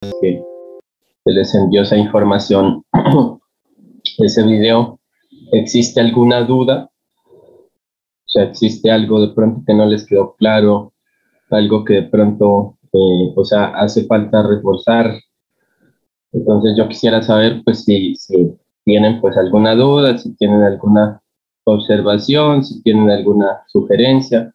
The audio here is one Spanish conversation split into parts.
que se les envió esa información, ese video. ¿Existe alguna duda? O sea, ¿existe algo de pronto que no les quedó claro? Algo que de pronto, o sea, hace falta reforzar. Entonces yo quisiera saber, pues, si tienen pues alguna duda, si tienen alguna observación, si tienen alguna sugerencia.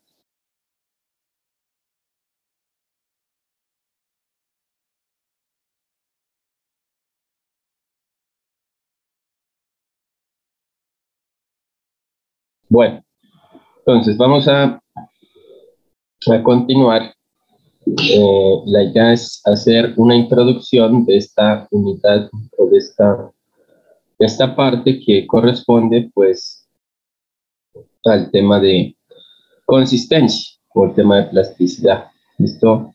Bueno, entonces vamos a continuar. La idea es hacer una introducción de esta unidad o de esta parte que corresponde pues al tema de consistencia o el tema de plasticidad. ¿Listo?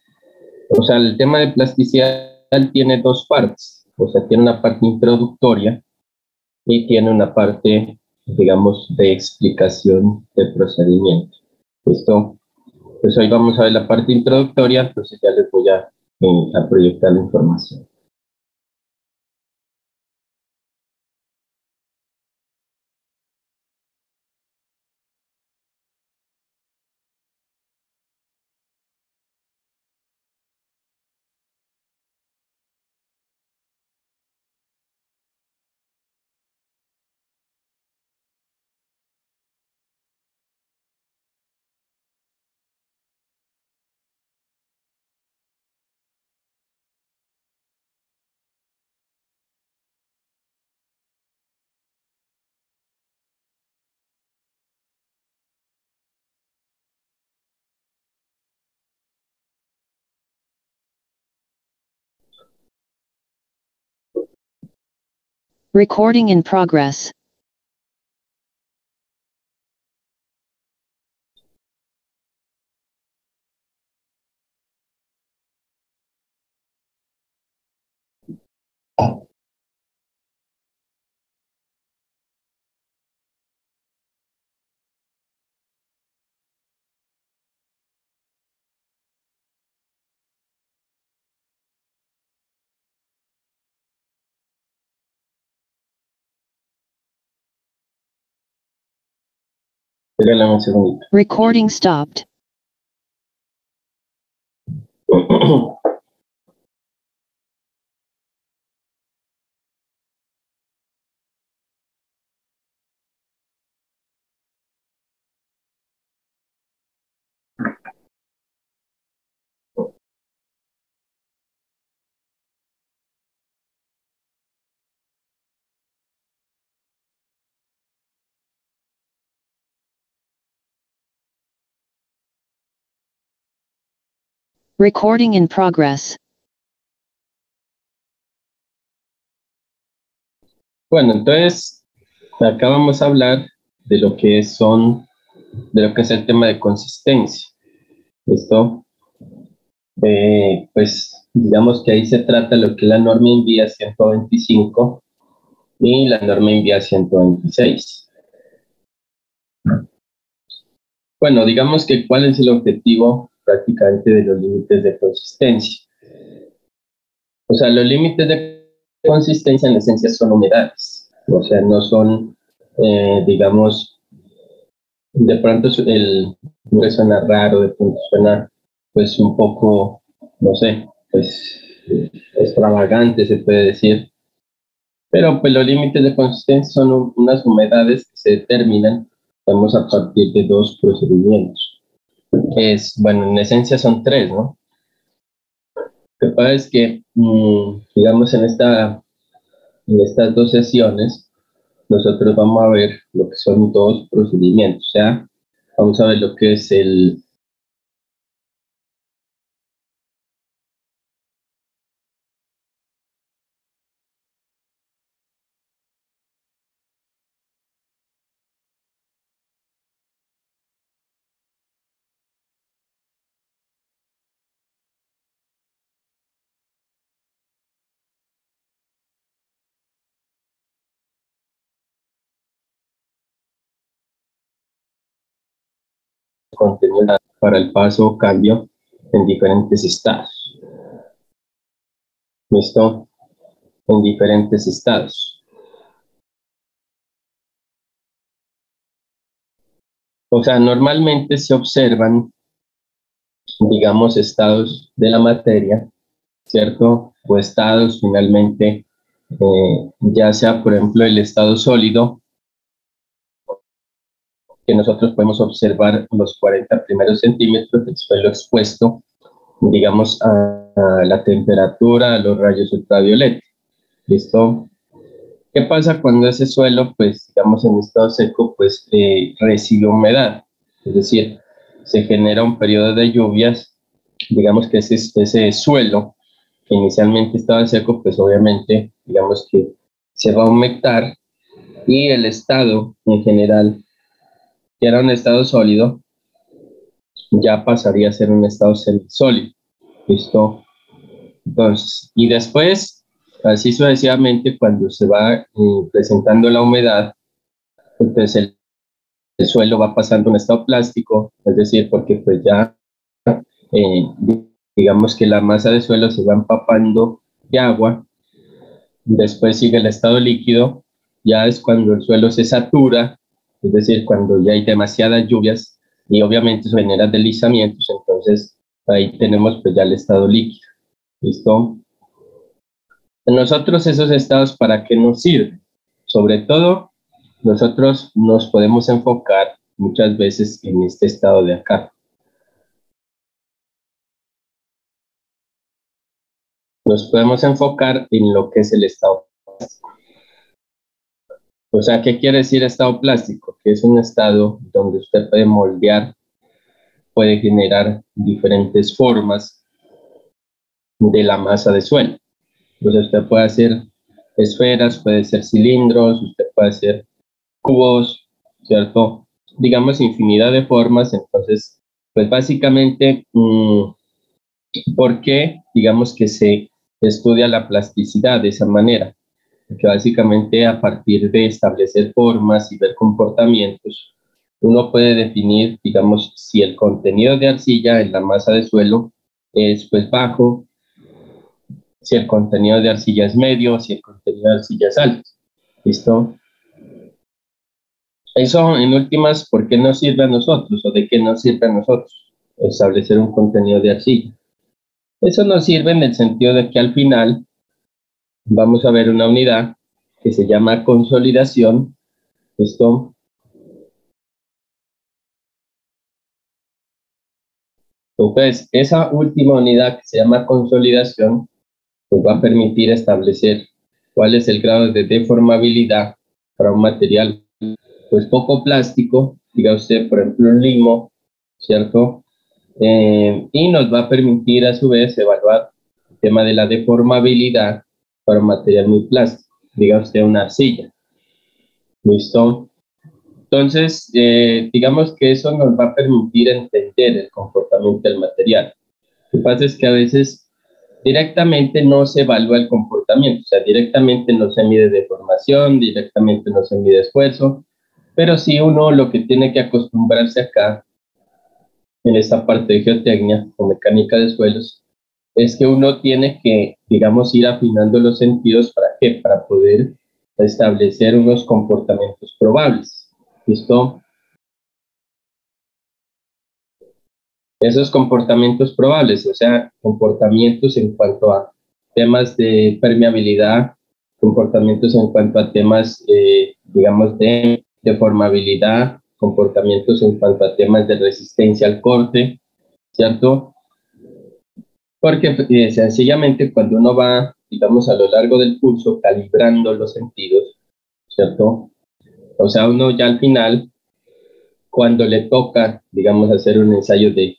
O sea, el tema de plasticidad tiene dos partes. O sea, tiene una parte introductoria y tiene una parte, digamos, de explicación del procedimiento. ¿Listo? Pues hoy vamos a ver la parte introductoria, entonces ya les voy a proyectar la información. Recording in progress. Regálame un segundito. Recording stopped. Recording in progress. Bueno, entonces acá vamos a hablar de lo que de lo que es el tema de consistencia. ¿Listo? Pues digamos que ahí se trata lo que es la norma INVIA 125 y la norma INVIA 126. Bueno, digamos que cuál es el objetivo prácticamente de los límites de consistencia. O sea, los límites de consistencia en esencia son humedades. O sea, no son, digamos, de pronto puede sonar raro, de pronto suena pues un poco, no sé, pues extravagante se puede decir, pero pues los límites de consistencia son unas humedades que se determinan, vamos a partir de dos procedimientos, que es, bueno, en esencia son tres, ¿no? Lo que pasa es que, digamos, en estas dos sesiones, nosotros vamos a ver lo que son dos procedimientos, o sea, vamos a ver lo que es el contenido para el paso o cambio en diferentes estados. ¿Listo? En diferentes estados. O sea, normalmente se observan, digamos, estados de la materia, ¿cierto? O estados finalmente, ya sea, por ejemplo, el estado sólido, que nosotros podemos observar los 40 primeros centímetros del suelo expuesto, digamos, a la temperatura, a los rayos ultravioleta. ¿Listo? ¿Qué pasa cuando ese suelo, pues, digamos, en estado seco, pues, recibe humedad? Es decir, se genera un periodo de lluvias, digamos que ese suelo que inicialmente estaba seco, pues obviamente, digamos que se va a humectar y el estado en general, que era un estado sólido, ya pasaría a ser un estado semisólido. ¿Listo? Entonces, y después, así sucesivamente, cuando se va presentando la humedad, entonces el suelo va pasando a un estado plástico, es decir, porque pues ya, eh, digamos que la masa de suelo se va empapando de agua, después sigue el estado líquido, ya es cuando el suelo se satura, es decir, cuando ya hay demasiadas lluvias y obviamente eso genera deslizamientos, entonces ahí tenemos pues ya el estado líquido. ¿Listo? Nosotros esos estados, ¿para qué nos sirven? Sobre todo, nosotros nos podemos enfocar muchas veces en este estado de acá. Nos podemos enfocar en lo que es el estado plástico. O sea, ¿qué quiere decir estado plástico? Que es un estado donde usted puede moldear, puede generar diferentes formas de la masa de suelo. Entonces usted puede hacer esferas, puede ser cilindros, usted puede hacer cubos, ¿cierto? Digamos infinidad de formas, entonces, pues básicamente, ¿por qué digamos que se estudia la plasticidad de esa manera? Porque básicamente a partir de establecer formas y ver comportamientos, uno puede definir, digamos, si el contenido de arcilla en la masa de suelo es pues bajo, si el contenido de arcilla es medio, si el contenido de arcilla es alto. ¿Listo? Eso, en últimas, ¿por qué nos sirve a nosotros o de qué nos sirve a nosotros establecer un contenido de arcilla? Eso nos sirve en el sentido de que al final vamos a ver una unidad que se llama consolidación. ¿Listo? Entonces, esa última unidad que se llama consolidación nos va a permitir establecer cuál es el grado de deformabilidad para un material pues poco plástico, diga usted, por ejemplo, un limo, ¿cierto? Y nos va a permitir a su vez evaluar el tema de la deformabilidad para un material muy plástico, diga usted una arcilla. ¿Listo? Entonces, digamos que eso nos va a permitir entender el comportamiento del material. Lo que pasa es que a veces directamente no se evalúa el comportamiento, o sea, directamente no se mide deformación, directamente no se mide esfuerzo, pero sí uno lo que tiene que acostumbrarse acá en esta parte de geotecnia o mecánica de suelos es que uno tiene que, digamos, ir afinando los sentidos. ¿Para qué? Para poder establecer unos comportamientos probables. ¿Listo? Esos comportamientos probables, o sea, comportamientos en cuanto a temas de permeabilidad, comportamientos en cuanto a temas, digamos, de deformabilidad, comportamientos en cuanto a temas de resistencia al corte, ¿cierto? Porque sencillamente cuando uno va, digamos, a lo largo del curso calibrando los sentidos, ¿cierto? O sea, uno ya al final, cuando le toca, digamos, hacer un ensayo de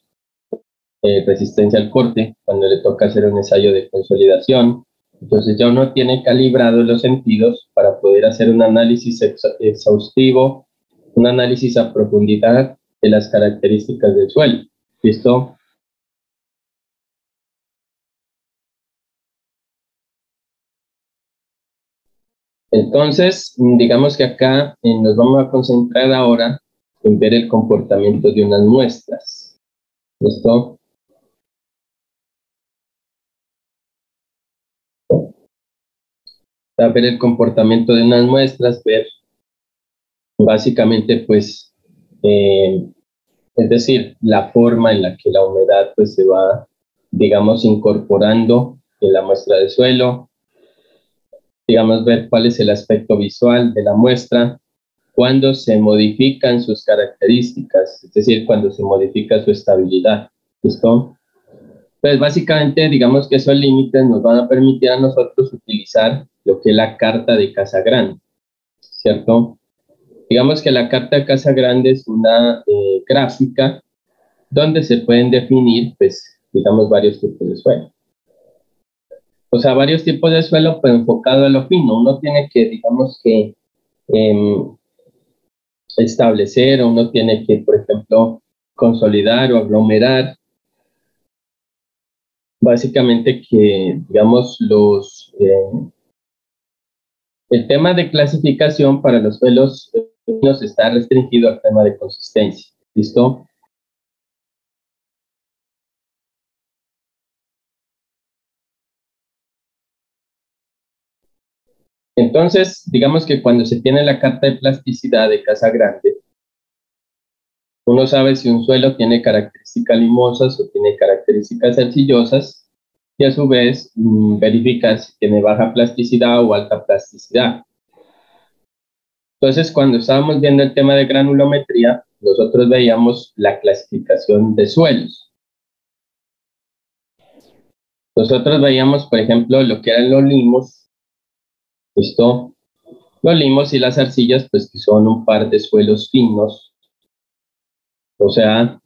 resistencia al corte, cuando le toca hacer un ensayo de consolidación, entonces ya uno tiene calibrados los sentidos para poder hacer un análisis exhaustivo, un análisis a profundidad de las características del suelo. ¿Listo? Entonces, digamos que acá nos vamos a concentrar ahora en ver el comportamiento de unas muestras. ¿Listo? ver el comportamiento de unas muestras, ver básicamente pues, es decir, la forma en la que la humedad pues se va, digamos, incorporando en la muestra de suelo, digamos, ver cuál es el aspecto visual de la muestra, cuando se modifican sus características, es decir, cuando se modifica su estabilidad. ¿Listo? Pues básicamente, digamos que esos límites nos van a permitir a nosotros utilizar lo que es la carta de Casagrande, ¿cierto? Digamos que la carta de Casagrande es una gráfica donde se pueden definir, pues, digamos, varios tipos de suelo. O sea, varios tipos de suelo, pero enfocado a lo fino. Uno tiene que, digamos que, establecer, uno tiene que, por ejemplo, consolidar o aglomerar. Básicamente que, digamos, el tema de clasificación para los suelos finos está restringido al tema de consistencia. ¿Listo? Entonces, digamos que cuando se tiene la carta de plasticidad de Casagrande, uno sabe si un suelo tiene características limosas o tiene características arcillosas y a su vez verificar si tiene baja plasticidad o alta plasticidad. Entonces, cuando estábamos viendo el tema de granulometría, nosotros veíamos la clasificación de suelos. Nosotros veíamos, por ejemplo, lo que eran los limos. ¿Listo? Los limos y las arcillas, pues que son un par de suelos finos. O sea,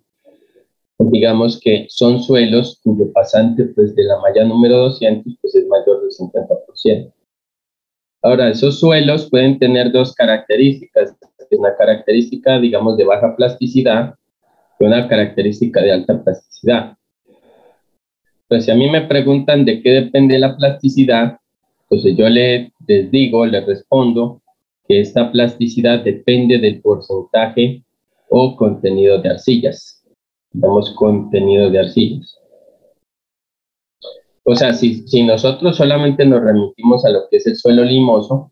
digamos que son suelos cuyo pasante pues, de la malla número 200 pues, es mayor del 50%. Ahora, esos suelos pueden tener dos características. Una característica, digamos, de baja plasticidad y una característica de alta plasticidad. Pues si a mí me preguntan de qué depende la plasticidad, entonces yo les digo, les respondo que esta plasticidad depende del porcentaje o contenido de arcillas. Digamos, contenido de arcillas. O sea, si nosotros solamente nos remitimos a lo que es el suelo limoso,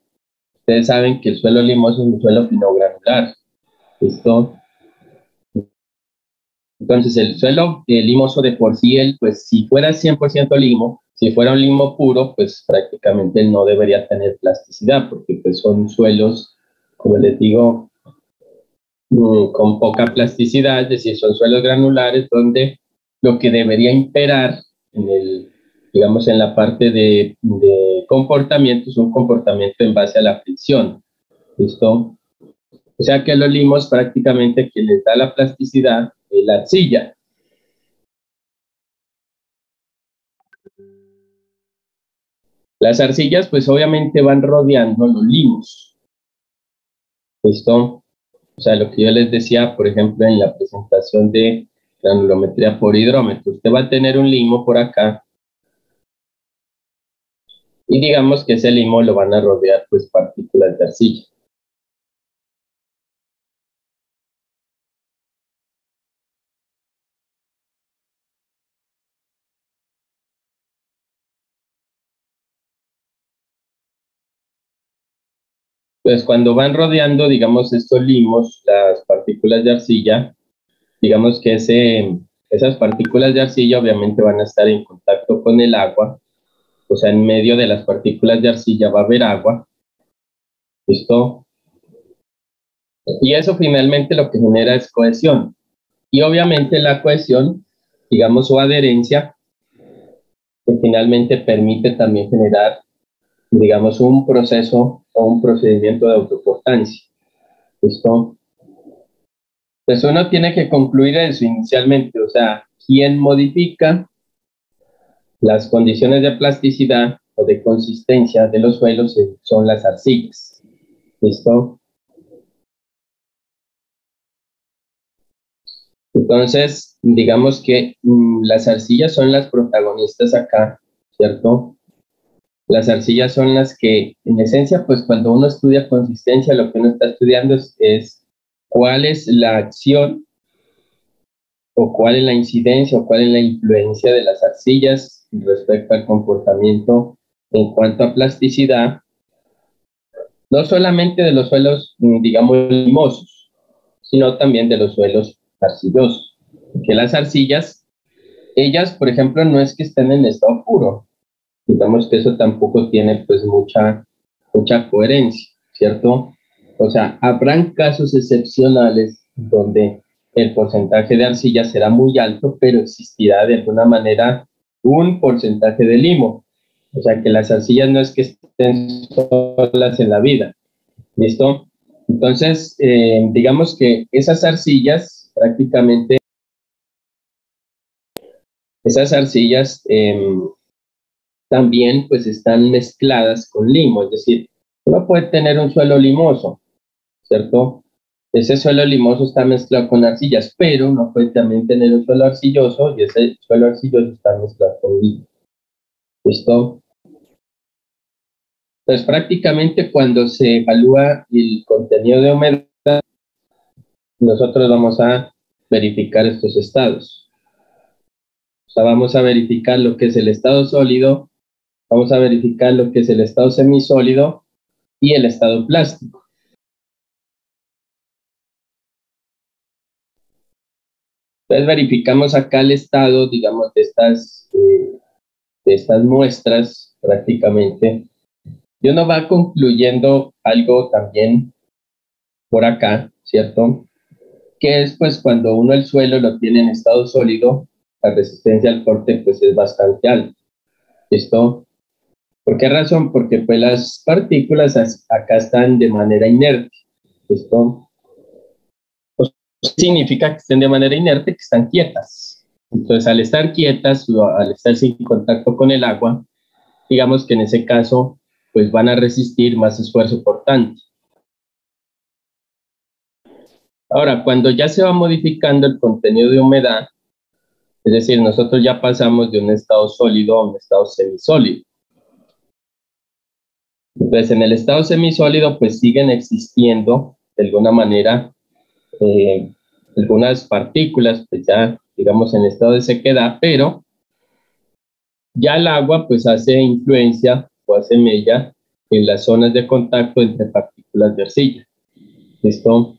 ustedes saben que el suelo limoso es un suelo finogranular. ¿Listo? Entonces, el suelo limoso de por sí, pues si fuera 100% limo, si fuera un limo puro, pues prácticamente no debería tener plasticidad, porque pues son suelos, como les digo, con poca plasticidad, es decir, son suelos granulares donde lo que debería imperar en digamos, en la parte de comportamiento es un comportamiento en base a la fricción. ¿Listo? O sea que los limos prácticamente quien les da la plasticidad es la arcilla. Las arcillas pues obviamente van rodeando los limos. ¿Listo? O sea, lo que yo les decía, por ejemplo, en la presentación de granulometría por hidrómetro, usted va a tener un limo por acá y digamos que ese limo lo van a rodear pues partículas de arcilla. Entonces, cuando van rodeando, digamos, estos limos, las partículas de arcilla, digamos que esas partículas de arcilla obviamente van a estar en contacto con el agua, o sea, en medio de las partículas de arcilla va a haber agua, ¿listo? Y eso finalmente lo que genera es cohesión. Y obviamente la cohesión, digamos, su adherencia, que finalmente permite también generar, digamos, un proceso o un procedimiento de autoportancia, ¿listo? Pues uno tiene que concluir eso inicialmente, o sea, ¿quién modifica las condiciones de plasticidad o de consistencia de los suelos? Son las arcillas. ¿Listo? Entonces, digamos que las arcillas son las protagonistas acá, ¿cierto? Las arcillas son las que, en esencia, pues cuando uno estudia consistencia, lo que uno está estudiando es cuál es la acción o cuál es la incidencia o cuál es la influencia de las arcillas respecto al comportamiento en cuanto a plasticidad no solamente de los suelos, digamos, limosos, sino también de los suelos arcillosos. Que las arcillas, ellas, por ejemplo, no es que estén en estado puro. Digamos que eso tampoco tiene pues mucha coherencia, ¿cierto? O sea, habrán casos excepcionales donde el porcentaje de arcilla será muy alto, pero existirá de alguna manera un porcentaje de limo. O sea, que las arcillas no es que estén solas en la vida, ¿listo? Entonces, digamos que esas arcillas prácticamente, esas arcillas también pues están mezcladas con limo, es decir, uno puede tener un suelo limoso, ¿cierto? Ese suelo limoso está mezclado con arcillas, pero uno puede también tener un suelo arcilloso y ese suelo arcilloso está mezclado con limo. ¿Listo? Entonces prácticamente cuando se evalúa el contenido de humedad, nosotros vamos a verificar estos estados. O sea, vamos a verificar lo que es el estado sólido, vamos a verificar lo que es el estado semisólido y el estado plástico. Entonces verificamos acá el estado, digamos, de estas muestras prácticamente. Y uno va concluyendo algo también por acá, ¿cierto? Que es pues cuando uno el suelo lo tiene en estado sólido, la resistencia al corte pues es bastante alta. ¿Listo? ¿Por qué razón? Porque pues las partículas acá están de manera inerte. ¿Listo? Significa que estén de manera inerte, que están quietas. Entonces, al estar quietas o al estar sin contacto con el agua, digamos que en ese caso, pues van a resistir más esfuerzo por tanto. Ahora, cuando ya se va modificando el contenido de humedad, es decir, nosotros ya pasamos de un estado sólido a un estado semisólido. Entonces, en el estado semisólido, pues siguen existiendo, de alguna manera, algunas partículas, pues ya, digamos, en estado de sequedad, pero ya el agua, pues hace influencia o hace mella en las zonas de contacto entre partículas de arcilla. ¿Listo?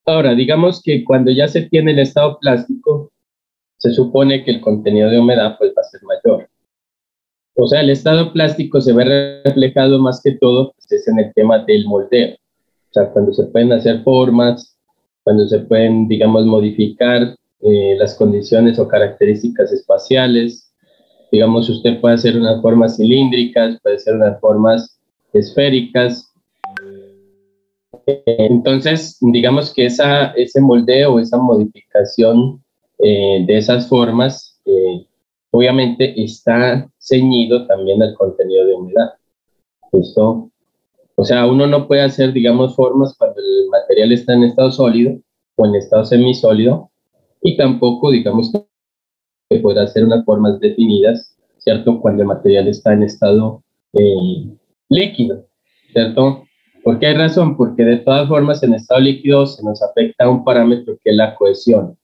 Ahora, digamos que cuando ya se tiene el estado plástico, se supone que el contenido de humedad, pues va a ser mayor. O sea, el estado plástico se ve reflejado más que todo pues, es en el tema del moldeo. O sea, cuando se pueden hacer formas, cuando se pueden, digamos, modificar las condiciones o características espaciales. Digamos, usted puede hacer unas formas cilíndricas, puede hacer unas formas esféricas. Entonces, digamos que ese moldeo, esa modificación de esas formas, obviamente está ceñido también al contenido de humedad. ¿Listo? O sea, uno no puede hacer, digamos, formas cuando el material está en estado sólido o en estado semisólido, y tampoco, digamos, que pueda hacer unas formas definidas, ¿cierto? Cuando el material está en estado líquido, ¿cierto? ¿Por qué hay razón? Porque de todas formas en estado líquido se nos afecta un parámetro que es la cohesión.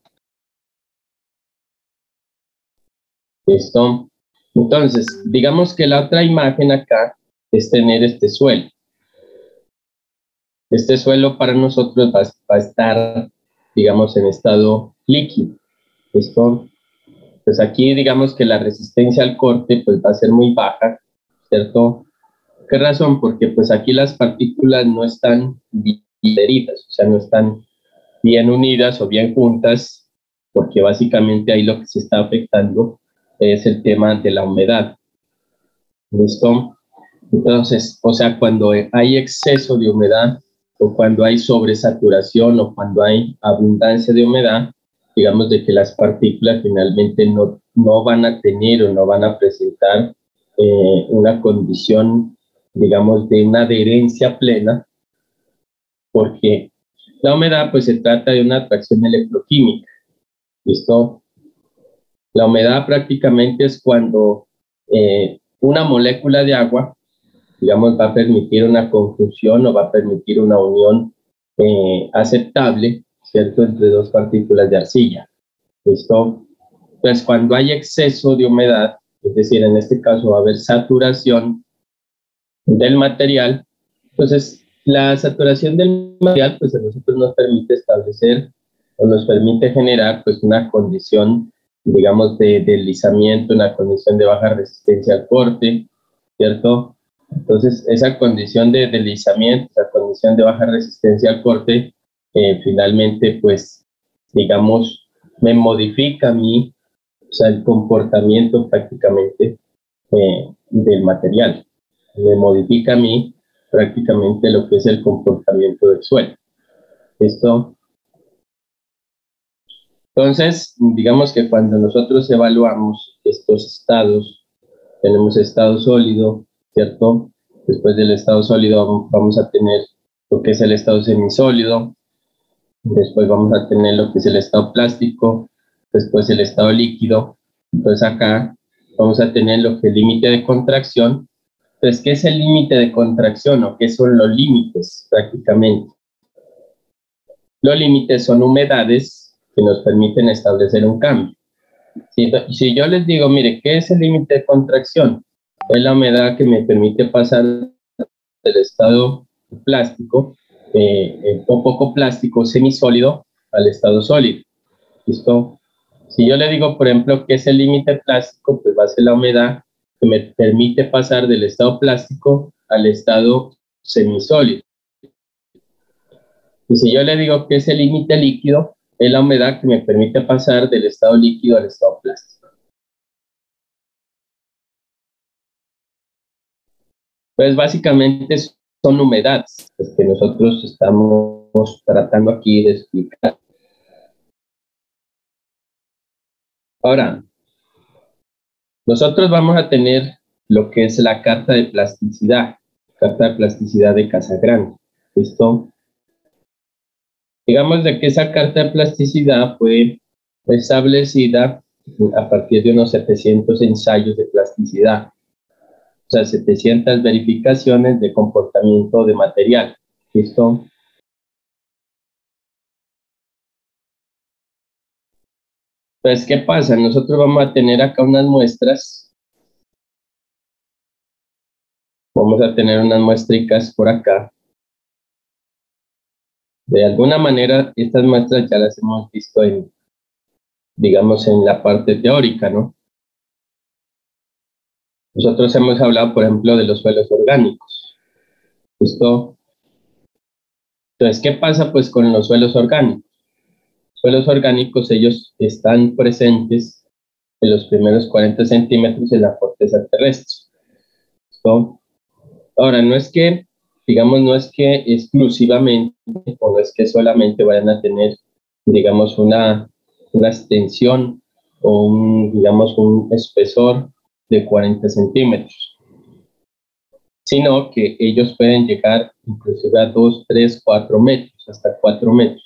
¿Listo? Entonces, digamos que la otra imagen acá es tener este suelo. Este suelo para nosotros va a estar, digamos, en estado líquido. ¿Listo? Pues aquí digamos que la resistencia al corte pues va a ser muy baja, ¿cierto? ¿Qué razón? Porque pues aquí las partículas no están bien adheridas, o sea, no están bien unidas o bien juntas, porque básicamente ahí lo que se está afectando es el tema de la humedad. ¿Listo? Entonces, o sea, cuando hay exceso de humedad o cuando hay sobresaturación o cuando hay abundancia de humedad, digamos de que las partículas finalmente no van a tener o no van a presentar una condición, digamos, de una adherencia plena, porque la humedad pues se trata de una atracción electroquímica. ¿Listo? La humedad prácticamente es cuando una molécula de agua, digamos, va a permitir una conjunción o va a permitir una unión aceptable, ¿cierto?, entre dos partículas de arcilla. ¿Listo? Pues cuando hay exceso de humedad, es decir, en este caso va a haber saturación del material, Entonces, la saturación del material, pues a nosotros nos permite establecer o nos permite generar pues una condición, digamos, de deslizamiento, una condición de baja resistencia al corte, ¿cierto? Entonces, esa condición de deslizamiento, esa condición de baja resistencia al corte, finalmente, pues, digamos, me modifica a mí, o sea, el comportamiento prácticamente del material. Me modifica a mí prácticamente lo que es el comportamiento del suelo. ¿Listo? Entonces, digamos que cuando nosotros evaluamos estos estados, tenemos estado sólido, ¿cierto? Después del estado sólido vamos a tener lo que es el estado semisólido, después vamos a tener lo que es el estado plástico, después el estado líquido. Entonces acá vamos a tener lo que es el límite de contracción. Entonces, ¿qué es el límite de contracción o qué son los límites prácticamente? Los límites son humedades que nos permiten establecer un cambio. Si yo les digo, mire, ¿qué es el límite de contracción? Es la humedad que me permite pasar del estado plástico, o poco plástico, semisólido, al estado sólido. ¿Listo? Si yo le digo, por ejemplo, ¿qué es el límite plástico? Pues va a ser la humedad que me permite pasar del estado plástico al estado semisólido. Y si yo le digo que es el límite líquido, es la humedad que me permite pasar del estado líquido al estado plástico. Pues básicamente son humedades las que nosotros estamos tratando aquí de explicar. Ahora, nosotros vamos a tener lo que es la carta de plasticidad de Casagrande. ¿Listo? Digamos de que esa carta de plasticidad fue establecida a partir de unos 700 ensayos de plasticidad, o sea, 700 verificaciones de comportamiento de material. ¿Listo? Entonces, ¿qué pasa? Nosotros vamos a tener acá unas muestras, vamos a tener unas muestricas por acá. De alguna manera, estas muestras ya las hemos visto en, digamos, en la parte teórica, ¿no? Nosotros hemos hablado, por ejemplo, de los suelos orgánicos. ¿Listo? Entonces, ¿qué pasa pues con los suelos orgánicos? Suelos orgánicos, ellos están presentes en los primeros 40 centímetros de la corteza terrestre. ¿Listo? Ahora, no es que, digamos, no es que exclusivamente o no es que solamente vayan a tener, digamos, una extensión o digamos, un espesor de 40 centímetros, sino que ellos pueden llegar inclusive a 2, 3, 4 metros, hasta 4 metros.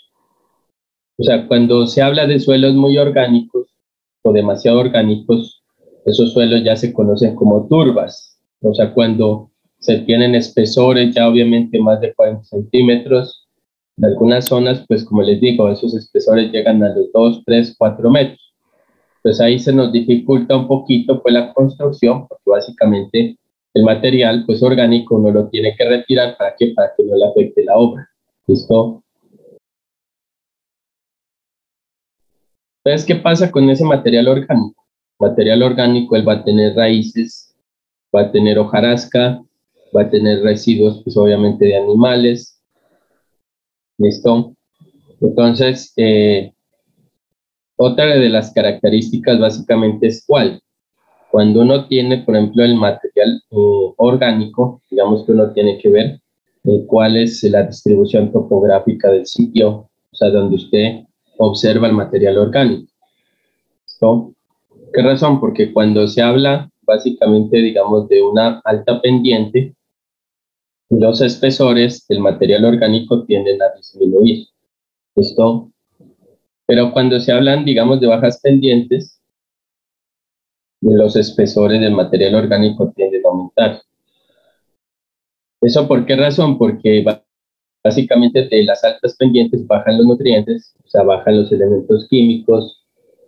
O sea, cuando se habla de suelos muy orgánicos o demasiado orgánicos, esos suelos ya se conocen como turbas. O sea, cuando se tienen espesores ya obviamente más de 40 centímetros, en algunas zonas, pues como les digo, esos espesores llegan a los 2, 3, 4 metros. Pues ahí se nos dificulta un poquito pues la construcción, porque básicamente el material pues orgánico uno lo tiene que retirar para que no le afecte la obra. ¿Listo? Entonces, ¿qué pasa con ese material orgánico? Material orgánico, él va a tener raíces, va a tener hojarasca, va a tener residuos, pues obviamente de animales. ¿Listo? Entonces, otra de las características básicamente es cuál. Cuando uno tiene, por ejemplo, el material orgánico, digamos que uno tiene que ver cuál es la distribución topográfica del sitio, o sea, donde usted observa el material orgánico. ¿No? ¿Qué razón? Porque cuando se habla básicamente, digamos, de una alta pendiente, los espesores del material orgánico tienden a disminuir. ¿Listo? Pero cuando se hablan, digamos, de bajas pendientes, los espesores del material orgánico tienden a aumentar. ¿Eso por qué razón? Porque básicamente de las altas pendientes bajan los nutrientes, o sea, bajan los elementos químicos,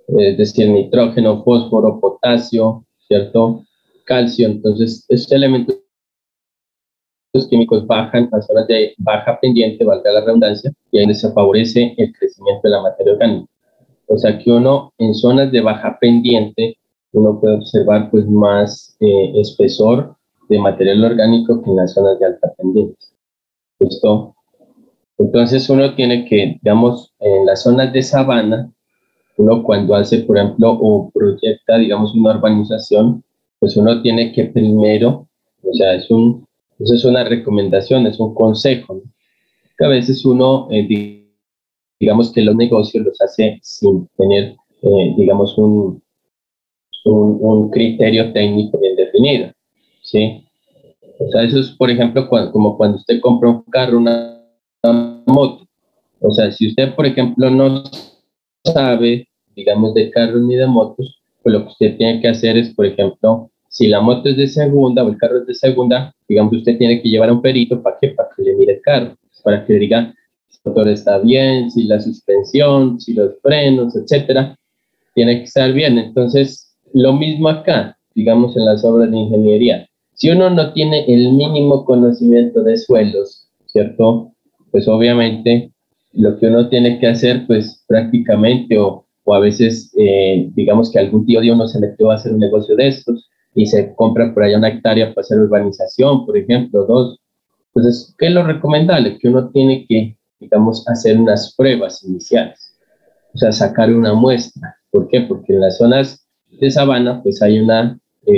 es decir, nitrógeno, fósforo, potasio, ¿cierto? Calcio. Entonces, estos elementos químicos bajan a zonas de baja pendiente, valga la redundancia, y ahí se favorece el crecimiento de la materia orgánica. O sea que uno en zonas de baja pendiente, uno puede observar pues más espesor de material orgánico que en las zonas de alta pendiente. ¿Listo? Entonces uno tiene que, digamos, en las zonas de sabana, uno cuando hace, por ejemplo, o proyecta, digamos, una urbanización, pues uno tiene que primero, o sea, eso es una recomendación, es un consejo, ¿no? Que a veces uno, digamos que los negocios los hace sin tener, digamos, un criterio técnico bien definido, ¿sí? O sea, eso es, por ejemplo, como cuando usted compra un carro, una moto. O sea, si usted, por ejemplo, no sabe, digamos, de carros ni de motos, pues lo que usted tiene que hacer es, por ejemplo, si la moto es de segunda o el carro es de segunda, digamos, usted tiene que llevar a un perito, ¿para qué? Para que le mire el carro, para que le diga si el motor está bien, si la suspensión, si los frenos, etcétera, tiene que estar bien. Entonces, lo mismo acá, digamos, en las obras de ingeniería. Si uno no tiene el mínimo conocimiento de suelos, ¿cierto? Pues obviamente lo que uno tiene que hacer, pues prácticamente, o a veces, digamos que algún tío de uno se metió a hacer un negocio de estos y se compra por allá una hectárea para hacer urbanización, por ejemplo, dos. Entonces, ¿qué es lo recomendable? Que uno tiene que, digamos, hacer unas pruebas iniciales, o sea, sacar una muestra. ¿Por qué? Porque en las zonas de sabana, pues hay una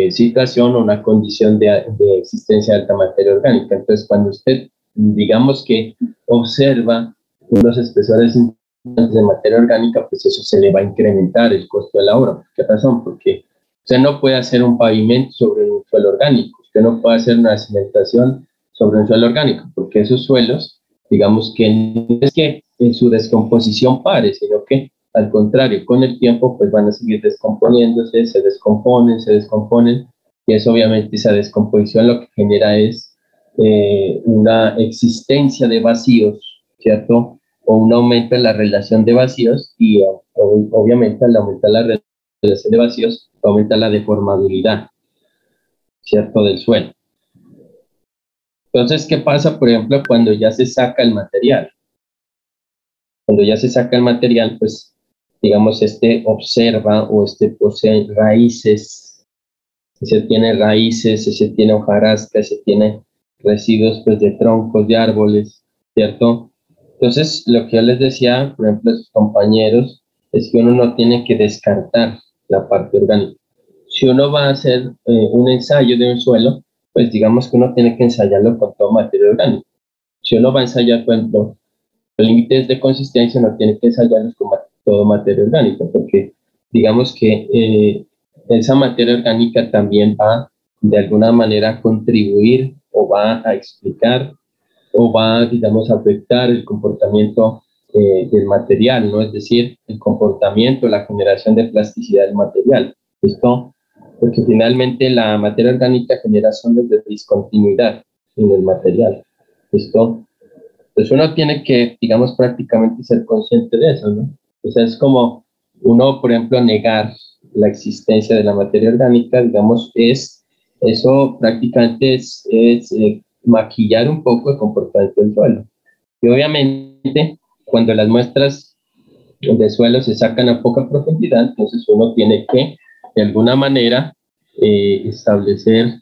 situación o una condición de existencia de alta materia orgánica. Entonces, cuando usted, digamos que observa unos espesores importantes de materia orgánica, pues eso se le va a incrementar el costo de la obra. ¿Qué razón? Porque usted no puede hacer un pavimento sobre un suelo orgánico, usted no puede hacer una cimentación sobre un suelo orgánico, porque esos suelos, digamos que no es que en su descomposición pare, sino que al contrario, con el tiempo pues van a seguir descomponiéndose, se descomponen, y eso obviamente esa descomposición lo que genera es una existencia de vacíos, ¿cierto? O un aumento en la relación de vacíos y obviamente al aumentar la relación de vacíos aumenta la deformabilidad, ¿cierto? Del suelo. Entonces, ¿qué pasa, por ejemplo, cuando ya se saca el material? Cuando ya se saca el material, pues, digamos, este observa o este posee raíces, se tiene raíces, se tiene hojarasca, se tiene residuos, pues, de troncos de árboles, ¿cierto? Entonces, lo que yo les decía, por ejemplo, a sus compañeros, es que uno no tiene que descartar la parte orgánica. Si uno va a hacer un ensayo de un suelo, pues digamos que uno tiene que ensayarlo con todo material orgánico. Si uno va a ensayar, por ejemplo, los límites de consistencia, no tiene que ensayarlos con todo materia orgánica, porque digamos que esa materia orgánica también va de alguna manera a contribuir o va a explicar o va, digamos, a afectar el comportamiento del material, ¿no? Es decir, el comportamiento, la generación de plasticidad del material. ¿Listo? Porque finalmente la materia orgánica genera zonas de discontinuidad en el material. ¿Listo? Pues uno tiene que, digamos, prácticamente ser consciente de eso, ¿no? O sea, es como uno, por ejemplo, negar la existencia de la materia orgánica, digamos, eso prácticamente es maquillar un poco el comportamiento del suelo. Y obviamente, cuando las muestras de suelo se sacan a poca profundidad, entonces uno tiene que, de alguna manera, establecer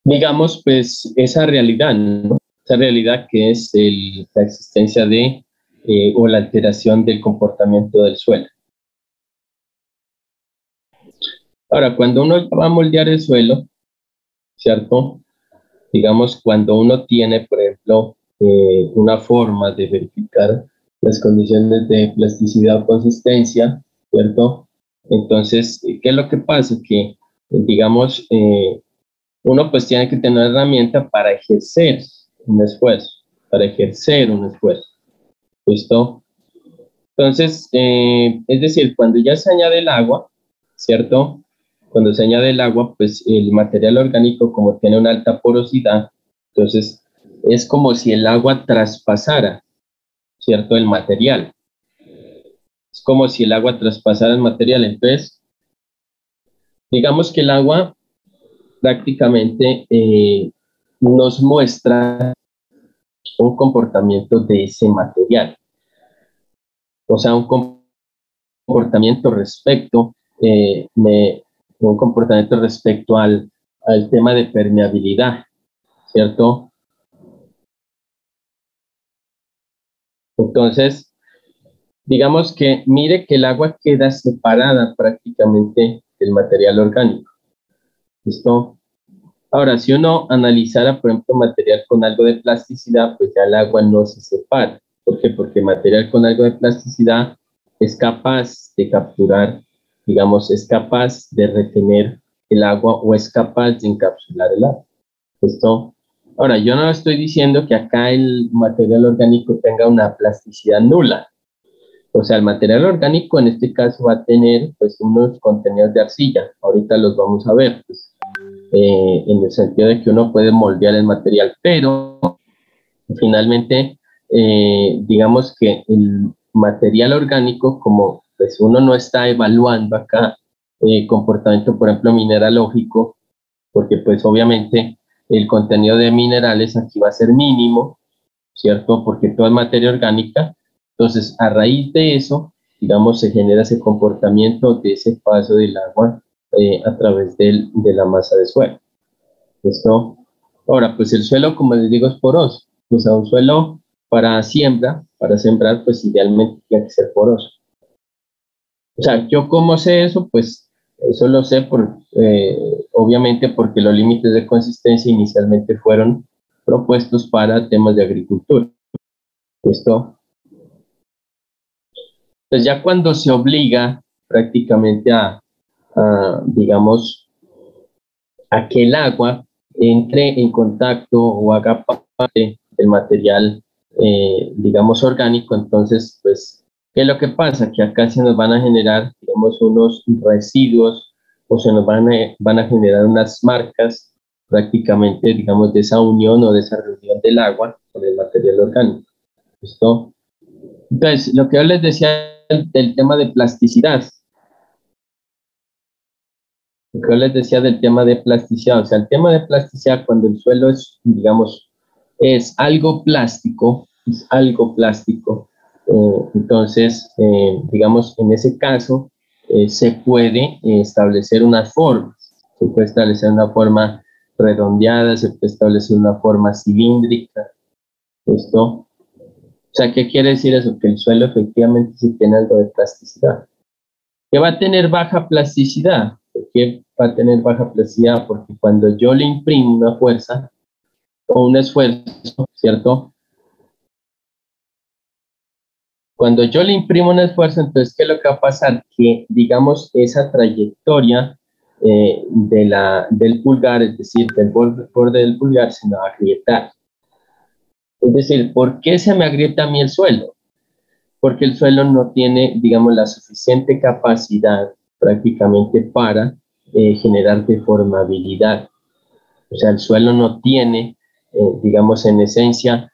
digamos, pues esa realidad, ¿no? Esa realidad que es la existencia de o la alteración del comportamiento del suelo. Ahora, cuando uno va a moldear el suelo, ¿cierto? Digamos, cuando uno tiene, por ejemplo, una forma de verificar las condiciones de plasticidad o consistencia, ¿cierto? Entonces, ¿qué es lo que pasa? Que, digamos, uno pues tiene que tener una herramienta para ejercer un esfuerzo, para ejercer un esfuerzo. ¿Listo? Entonces, es decir, cuando ya se añade el agua, ¿cierto? Cuando se añade el agua, pues el material orgánico, como tiene una alta porosidad, entonces es como si el agua traspasara, ¿cierto? El material. Es como si el agua traspasara el material. Entonces, digamos que el agua prácticamente nos muestra un comportamiento de ese material, o sea, un comportamiento respecto, un comportamiento respecto al tema de permeabilidad, ¿cierto? Entonces, digamos que mire que el agua queda separada prácticamente del material orgánico. ¿Listo? Ahora, si uno analizara, por ejemplo, material con algo de plasticidad, pues ya el agua no se separa. ¿Por qué? Porque material con algo de plasticidad es capaz de capturar, digamos, es capaz de retener el agua o es capaz de encapsular el agua. ¿Listo? Ahora, yo no estoy diciendo que acá el material orgánico tenga una plasticidad nula. O sea, el material orgánico en este caso va a tener pues unos contenidos de arcilla. Ahorita los vamos a ver, pues, en el sentido de que uno puede moldear el material, pero finalmente, digamos que el material orgánico, como pues uno no está evaluando acá comportamiento, por ejemplo, mineralógico, porque pues obviamente el contenido de minerales aquí va a ser mínimo, ¿cierto? Porque todo es materia orgánica. Entonces, a raíz de eso, digamos, se genera ese comportamiento de ese paso del agua a través de la masa de suelo. ¿Listo? Ahora, pues el suelo, como les digo, es poroso. O sea, un suelo para siembra, para sembrar, pues idealmente tiene que ser poroso. O sea, ¿yo cómo sé eso? Pues eso lo sé obviamente porque los límites de consistencia inicialmente fueron propuestos para temas de agricultura. ¿Listo? Pues ya cuando se obliga prácticamente digamos, a que el agua entre en contacto o haga parte del material, digamos, orgánico, entonces, pues, ¿qué es lo que pasa? Que acá se nos van a generar, digamos, unos residuos o se nos van a generar unas marcas prácticamente, digamos, de esa unión o de esa reunión del agua con el material orgánico. ¿Listo? Entonces, lo que yo les decía del tema de plasticidad, lo que yo les decía del tema de plasticidad, o sea, el tema de plasticidad cuando el suelo es, digamos, es algo plástico, entonces, digamos, en ese caso, se puede establecer unas formas, se puede establecer una forma redondeada, se puede establecer una forma cilíndrica, ¿listo? O sea, ¿qué quiere decir eso? Que el suelo efectivamente sí tiene algo de plasticidad. ¿Que va a tener baja plasticidad? ¿Por qué va a tener baja plasticidad? Porque cuando yo le imprimo una fuerza o un esfuerzo, ¿cierto? Cuando yo le imprimo un esfuerzo, entonces, ¿qué es lo que va a pasar? Que, digamos, esa trayectoria del pulgar, es decir, del borde del pulgar, se me va a agrietar. Es decir, ¿por qué se me agrieta a mí el suelo? Porque el suelo no tiene, digamos, la suficiente capacidad prácticamente para generar deformabilidad. O sea, el suelo no tiene, digamos, en esencia,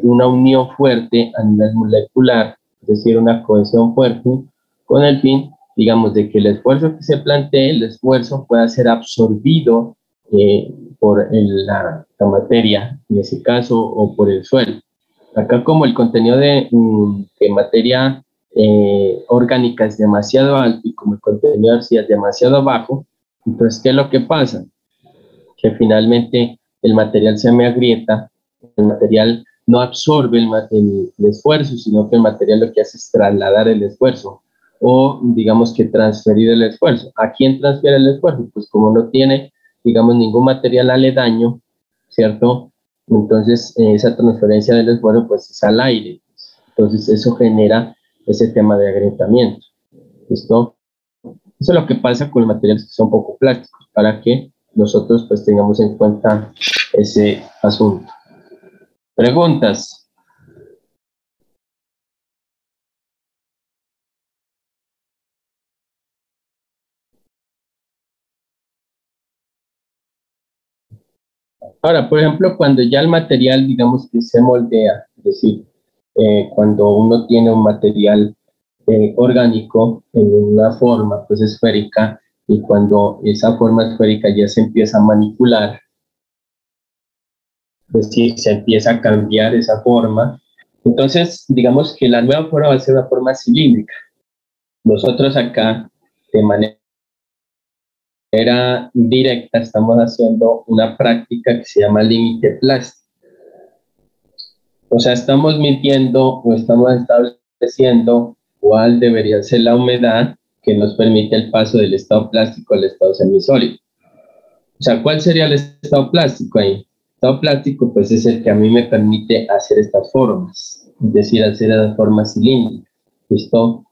una unión fuerte a nivel molecular, es decir, una cohesión fuerte, con el fin, digamos, de que el esfuerzo que se plantee, el esfuerzo pueda ser absorbido por la materia, en ese caso, o por el suelo. Acá como el contenido de materia orgánica es demasiado alto y como el contenido de arcilla es demasiado bajo, entonces, ¿qué es lo que pasa? Que finalmente el material se me agrieta, el material no absorbe el esfuerzo, sino que el material lo que hace es trasladar el esfuerzo o digamos que transferir el esfuerzo. ¿A quién transfiere el esfuerzo? Pues como no tiene, digamos, ningún material aledaño, ¿cierto? Entonces esa transferencia del esfuerzo pues es al aire. Entonces eso genera ese tema de agrietamiento. ¿Listo? Eso es lo que pasa con los materiales que son poco plásticos, para que nosotros pues tengamos en cuenta ese asunto. Preguntas. Ahora, por ejemplo, cuando ya el material, digamos que se moldea, es decir, cuando uno tiene un material orgánico en una forma pues esférica, y cuando esa forma esférica ya se empieza a manipular, es decir, se empieza a cambiar esa forma, entonces digamos que la nueva forma va a ser una forma cilíndrica. Nosotros acá, de manera directa, estamos haciendo una práctica que se llama límite plástico. O sea, estamos midiendo o estamos estableciendo cuál debería ser la humedad que nos permite el paso del estado plástico al estado semisólido. O sea, ¿cuál sería el estado plástico ahí? El estado plástico, pues, es el que a mí me permite hacer estas formas, es decir, hacer las formas cilíndricas. ¿Listo?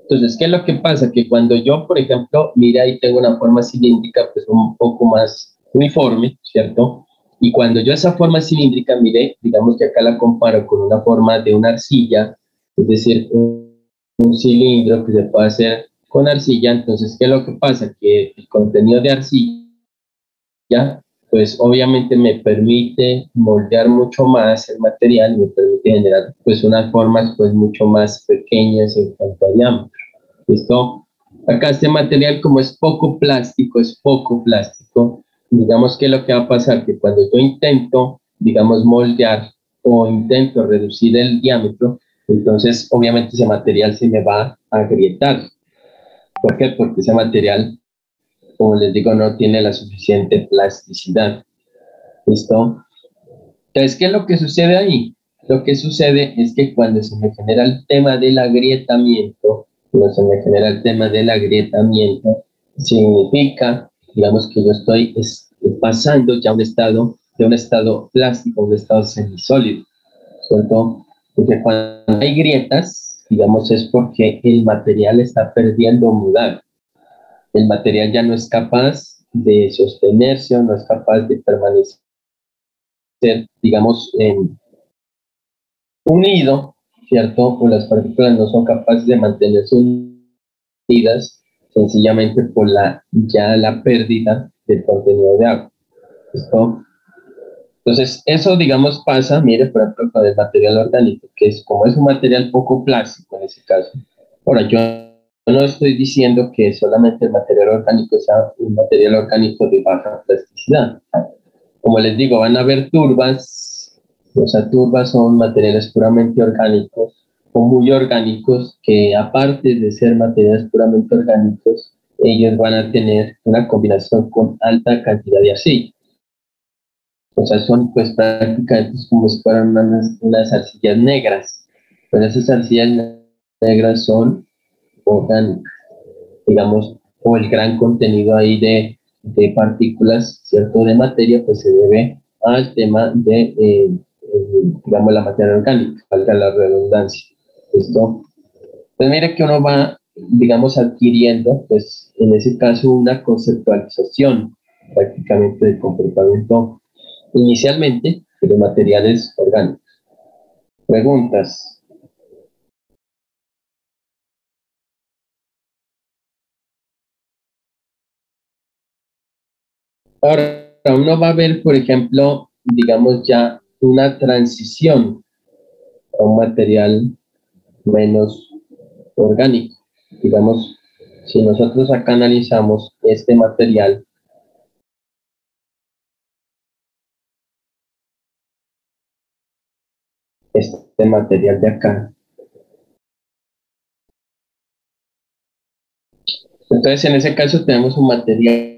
Entonces, ¿qué es lo que pasa? Que cuando yo, por ejemplo, mira, ahí tengo una forma cilíndrica, pues un poco más uniforme, ¿cierto? Y cuando yo esa forma cilíndrica, mire, digamos que acá la comparo con una forma de una arcilla, es decir, un cilindro que se puede hacer con arcilla, entonces, ¿qué es lo que pasa? Que el contenido de arcilla, pues obviamente me permite moldear mucho más el material y me permite generar pues unas formas pues mucho más pequeñas en cuanto a diámetro. ¿Listo? Acá este material como es poco plástico, digamos que lo que va a pasar que cuando yo intento, digamos, moldear o intento reducir el diámetro, entonces obviamente ese material se me va a agrietar. ¿Por qué? Porque ese material, como les digo, no tiene la suficiente plasticidad. ¿Listo? Entonces, ¿qué es lo que sucede ahí? Lo que sucede es que cuando se me genera el tema del agrietamiento, significa, digamos, que yo estoy pasando ya de un estado plástico a un estado semisólido, ¿cierto? Porque cuando hay grietas, digamos, es porque el material está perdiendo humedad. El material ya no es capaz de sostenerse o no es capaz de permanecer, digamos, unido, ¿cierto? O las partículas no son capaces de mantenerse unidas sencillamente por ya la pérdida del contenido de agua. ¿Listo? Entonces, eso, digamos, pasa, mire, por ejemplo, con el material orgánico, que es como es un material poco plástico en ese caso. Ahora, yo no estoy diciendo que solamente el material orgánico sea un material orgánico de baja plasticidad. Como les digo, van a haber turbas, o sea, turbas son materiales puramente orgánicos o muy orgánicos que aparte de ser materiales puramente orgánicos, ellos van a tener una combinación con alta cantidad de aceite. O sea, son pues prácticamente como si fueran unas arcillas negras, pero esas arcillas negras son orgánicas, digamos, o el gran contenido ahí de partículas, ¿cierto? De materia, pues se debe al tema digamos, la materia orgánica, valga la redundancia. ¿Listo? Pues mire que uno va, digamos, adquiriendo, pues en ese caso, una conceptualización prácticamente del comportamiento inicialmente de los materiales orgánicos. Preguntas. Ahora, uno va a ver, por ejemplo, digamos ya una transición a un material menos orgánico. Digamos, si nosotros acá analizamos este material de acá, entonces en ese caso tenemos un material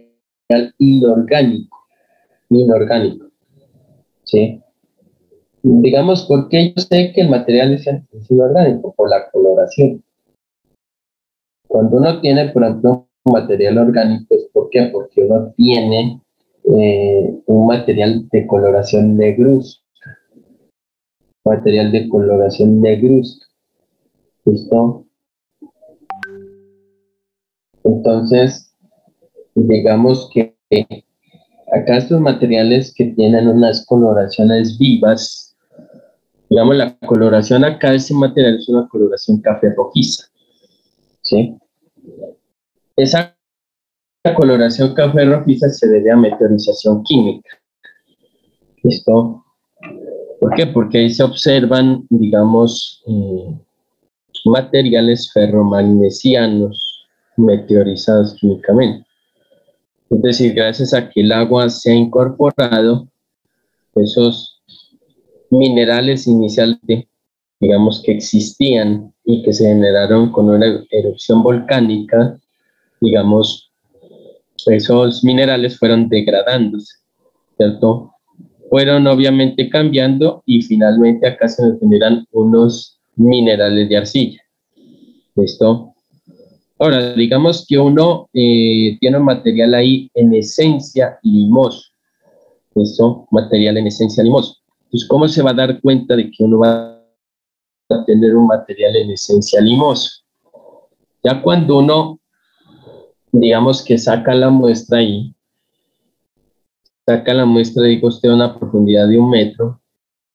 inorgánico, ¿sí? Digamos, ¿por qué yo sé que el material es inorgánico? Por la coloración. Cuando uno tiene, por ejemplo, un material orgánico, ¿por qué? Porque uno tiene un material de coloración negruzca, ¿listo? Entonces, digamos que acá estos materiales que tienen unas coloraciones vivas, digamos, la coloración acá de este material es una coloración café rojiza, ¿sí? Esa coloración café rojiza se debe a meteorización química, ¿listo? ¿Por qué? Porque ahí se observan, digamos, materiales ferromagnesianos meteorizados químicamente. Es decir, gracias a que el agua se ha incorporado, esos minerales inicialmente, digamos que existían y que se generaron con una erupción volcánica, digamos, esos minerales fueron degradándose, ¿cierto? Fueron obviamente cambiando y finalmente acá se nos generan unos minerales de arcilla. ¿Listo? Ahora, digamos que uno tiene un material ahí en esencia limoso. ¿Listo? Material en esencia limoso. Entonces, ¿cómo se va a dar cuenta de que uno va a tener un material en esencia limoso? Ya cuando uno, digamos que saca la muestra ahí, saca la muestra, digo usted, a una profundidad de 1 metro.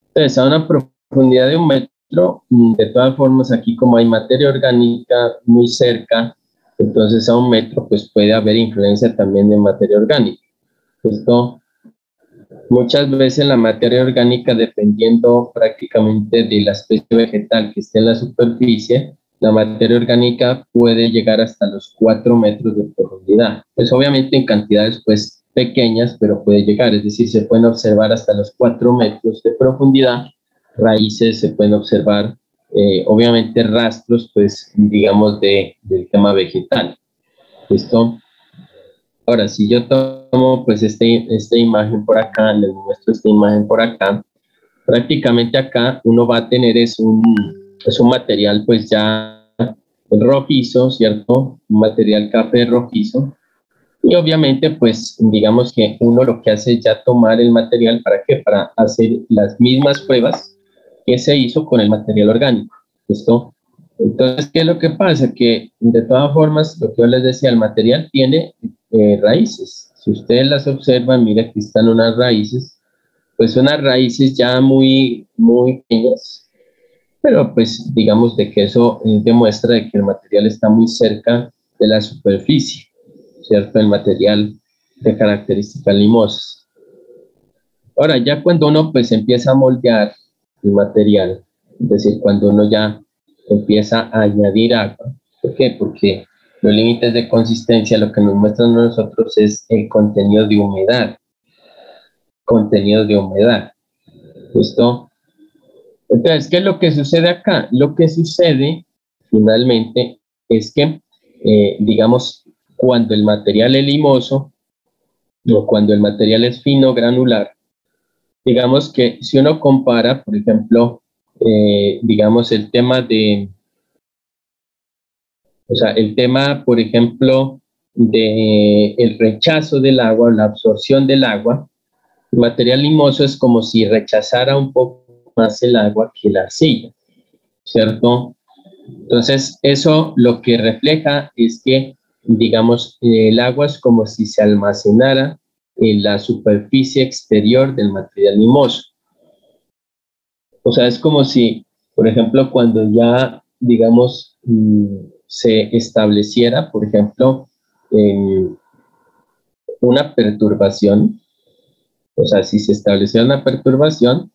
Entonces, a una profundidad de 1 metro, de todas formas, aquí como hay materia orgánica muy cerca, entonces a 1 metro, pues puede haber influencia también de materia orgánica. Esto, muchas veces la materia orgánica, dependiendo prácticamente de la especie vegetal que esté en la superficie, la materia orgánica puede llegar hasta los 4 metros de profundidad. Pues obviamente en cantidades pues pequeñas, pero puede llegar, es decir, se pueden observar hasta los 4 metros de profundidad, raíces, se pueden observar, obviamente rastros, pues digamos del tema vegetal. ¿Listo? Ahora, si yo tomo pues esta imagen por acá, les muestro esta imagen por acá, prácticamente acá uno va a tener es un material pues ya rojizo, ¿cierto? Un material café rojizo. Y obviamente pues digamos que uno lo que hace es ya tomar el material, ¿para qué? Para hacer las mismas pruebas que se hizo con el material orgánico. ¿Listo? Entonces, ¿qué es lo que pasa? Que de todas formas, lo que yo les decía, el material tiene raíces. Si ustedes las observan, mira, aquí están unas raíces, pues unas raíces ya muy pequeñas, pero pues digamos de que eso demuestra de que el material está muy cerca de la superficie, ¿cierto? El material de características limosas. Ahora, ya cuando uno pues empieza a moldear el material, es decir, cuando uno ya empieza a añadir agua, ¿por qué? Porque los límites de consistencia lo que nos muestran a nosotros es el contenido de humedad, contenido de humedad. ¿Listo? Entonces, ¿qué es lo que sucede acá? Lo que sucede finalmente es que, digamos, cuando el material es limoso o cuando el material es fino granular, digamos que si uno compara, por ejemplo, digamos, el tema de, o sea, el tema, por ejemplo, de el rechazo del agua, la absorción del agua, el material limoso es como si rechazara un poco más el agua que la arcilla, ¿cierto? Entonces, eso lo que refleja es que, digamos, el agua es como si se almacenara en la superficie exterior del material limoso. O sea, es como si, por ejemplo, cuando ya, digamos, se estableciera, por ejemplo, una perturbación, o sea, si se estableciera una perturbación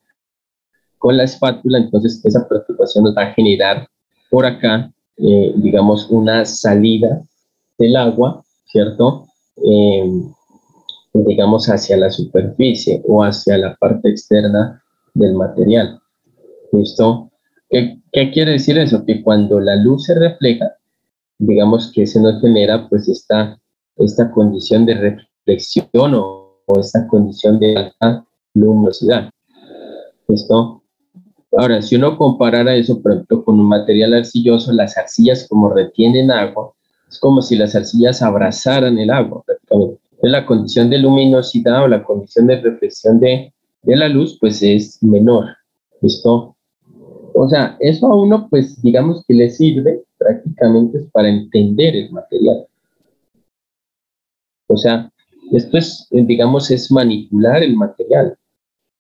con la espátula, entonces esa perturbación nos va a generar por acá, digamos, una salida del agua, ¿cierto? Digamos, hacia la superficie o hacia la parte externa del material. ¿Listo? ¿Qué quiere decir eso? Que cuando la luz se refleja, digamos que se nos genera pues esta condición de reflexión o esta condición de alta luminosidad. ¿Listo? Ahora, si uno comparara eso, por ejemplo, con un material arcilloso, las arcillas como retienen agua, es como si las arcillas abrazaran el agua prácticamente. Entonces, la condición de luminosidad o la condición de reflexión de la luz, pues es menor. ¿Listo? O sea, eso a uno, pues digamos que le sirve prácticamente para entender el material. O sea, esto es, digamos, es manipular el material,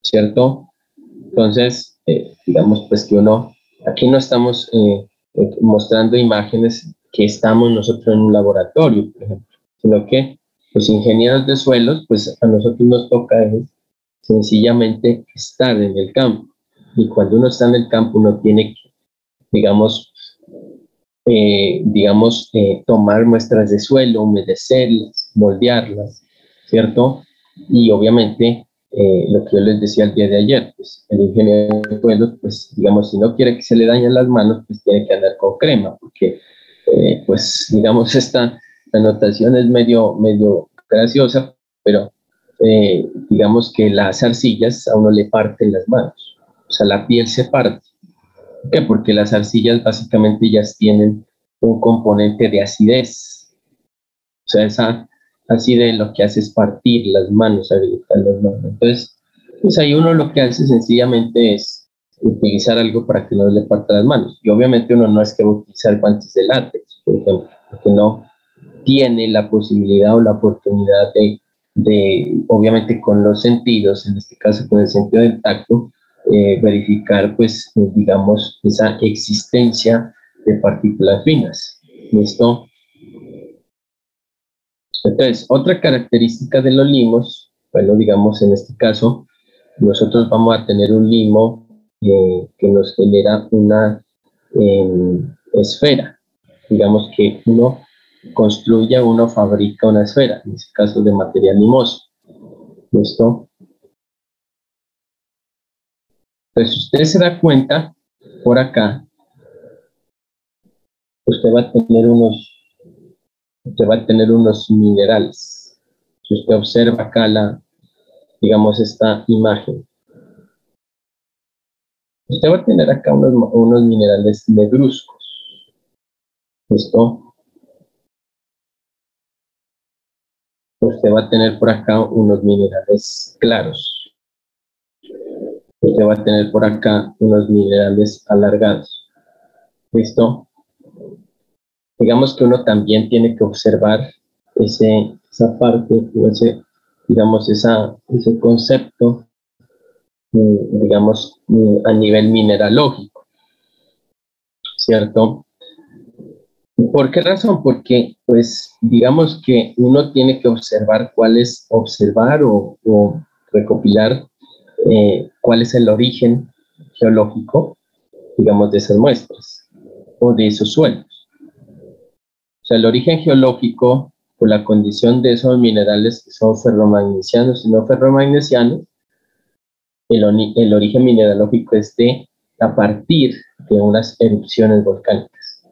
¿cierto? Entonces, digamos, pues que uno, aquí no estamos mostrando imágenes que estamos nosotros en un laboratorio, por ejemplo, sino que los ingenieros de suelos, pues a nosotros nos toca sencillamente estar en el campo. Y cuando uno está en el campo, uno tiene que, digamos, tomar muestras de suelo, humedecerlas, moldearlas, ¿cierto? Y obviamente, lo que yo les decía el día de ayer, pues el ingeniero de suelos, pues digamos, si no quiere que se le dañen las manos, pues tiene que andar con crema, porque pues digamos, esta anotación es medio graciosa, pero digamos que las arcillas a uno le parten las manos, o sea, la piel se parte. ¿Por qué? Porque las arcillas básicamente ellas tienen un componente de acidez, o sea, esa acidez lo que hace es partir las manos, agrietar las manos. Entonces, pues ahí uno lo que hace sencillamente es utilizar algo para que no le parta las manos. Y obviamente uno no es que va a utilizar guantes de látex, por ejemplo, porque no tiene la posibilidad o la oportunidad obviamente con los sentidos, en este caso con el sentido del tacto, verificar, pues, digamos, esa existencia de partículas finas. ¿Listo? Entonces, otra característica de los limos, bueno, digamos, en este caso, nosotros vamos a tener un limo que nos genera una esfera. Digamos que uno construye, uno fabrica una esfera, en este caso de material limoso. ¿Listo? Pues si usted se da cuenta, por acá, usted va a tener unos minerales. Si usted observa acá digamos, esta imagen, usted va a tener acá unos minerales negruzcos. ¿Listo? Usted va a tener por acá unos minerales claros. Usted va a tener por acá unos minerales alargados. ¿Listo? Digamos que uno también tiene que observar esa parte, o digamos, ese concepto, digamos, a nivel mineralógico, ¿cierto? ¿Por qué razón? Porque, pues, digamos que uno tiene que observar o recopilar cuál es el origen geológico, digamos, de esas muestras o de esos suelos. O sea, el origen geológico, por la condición de esos minerales que son ferromagnesianos y no ferromagnesianos, el origen mineralógico es a partir de unas erupciones volcánicas.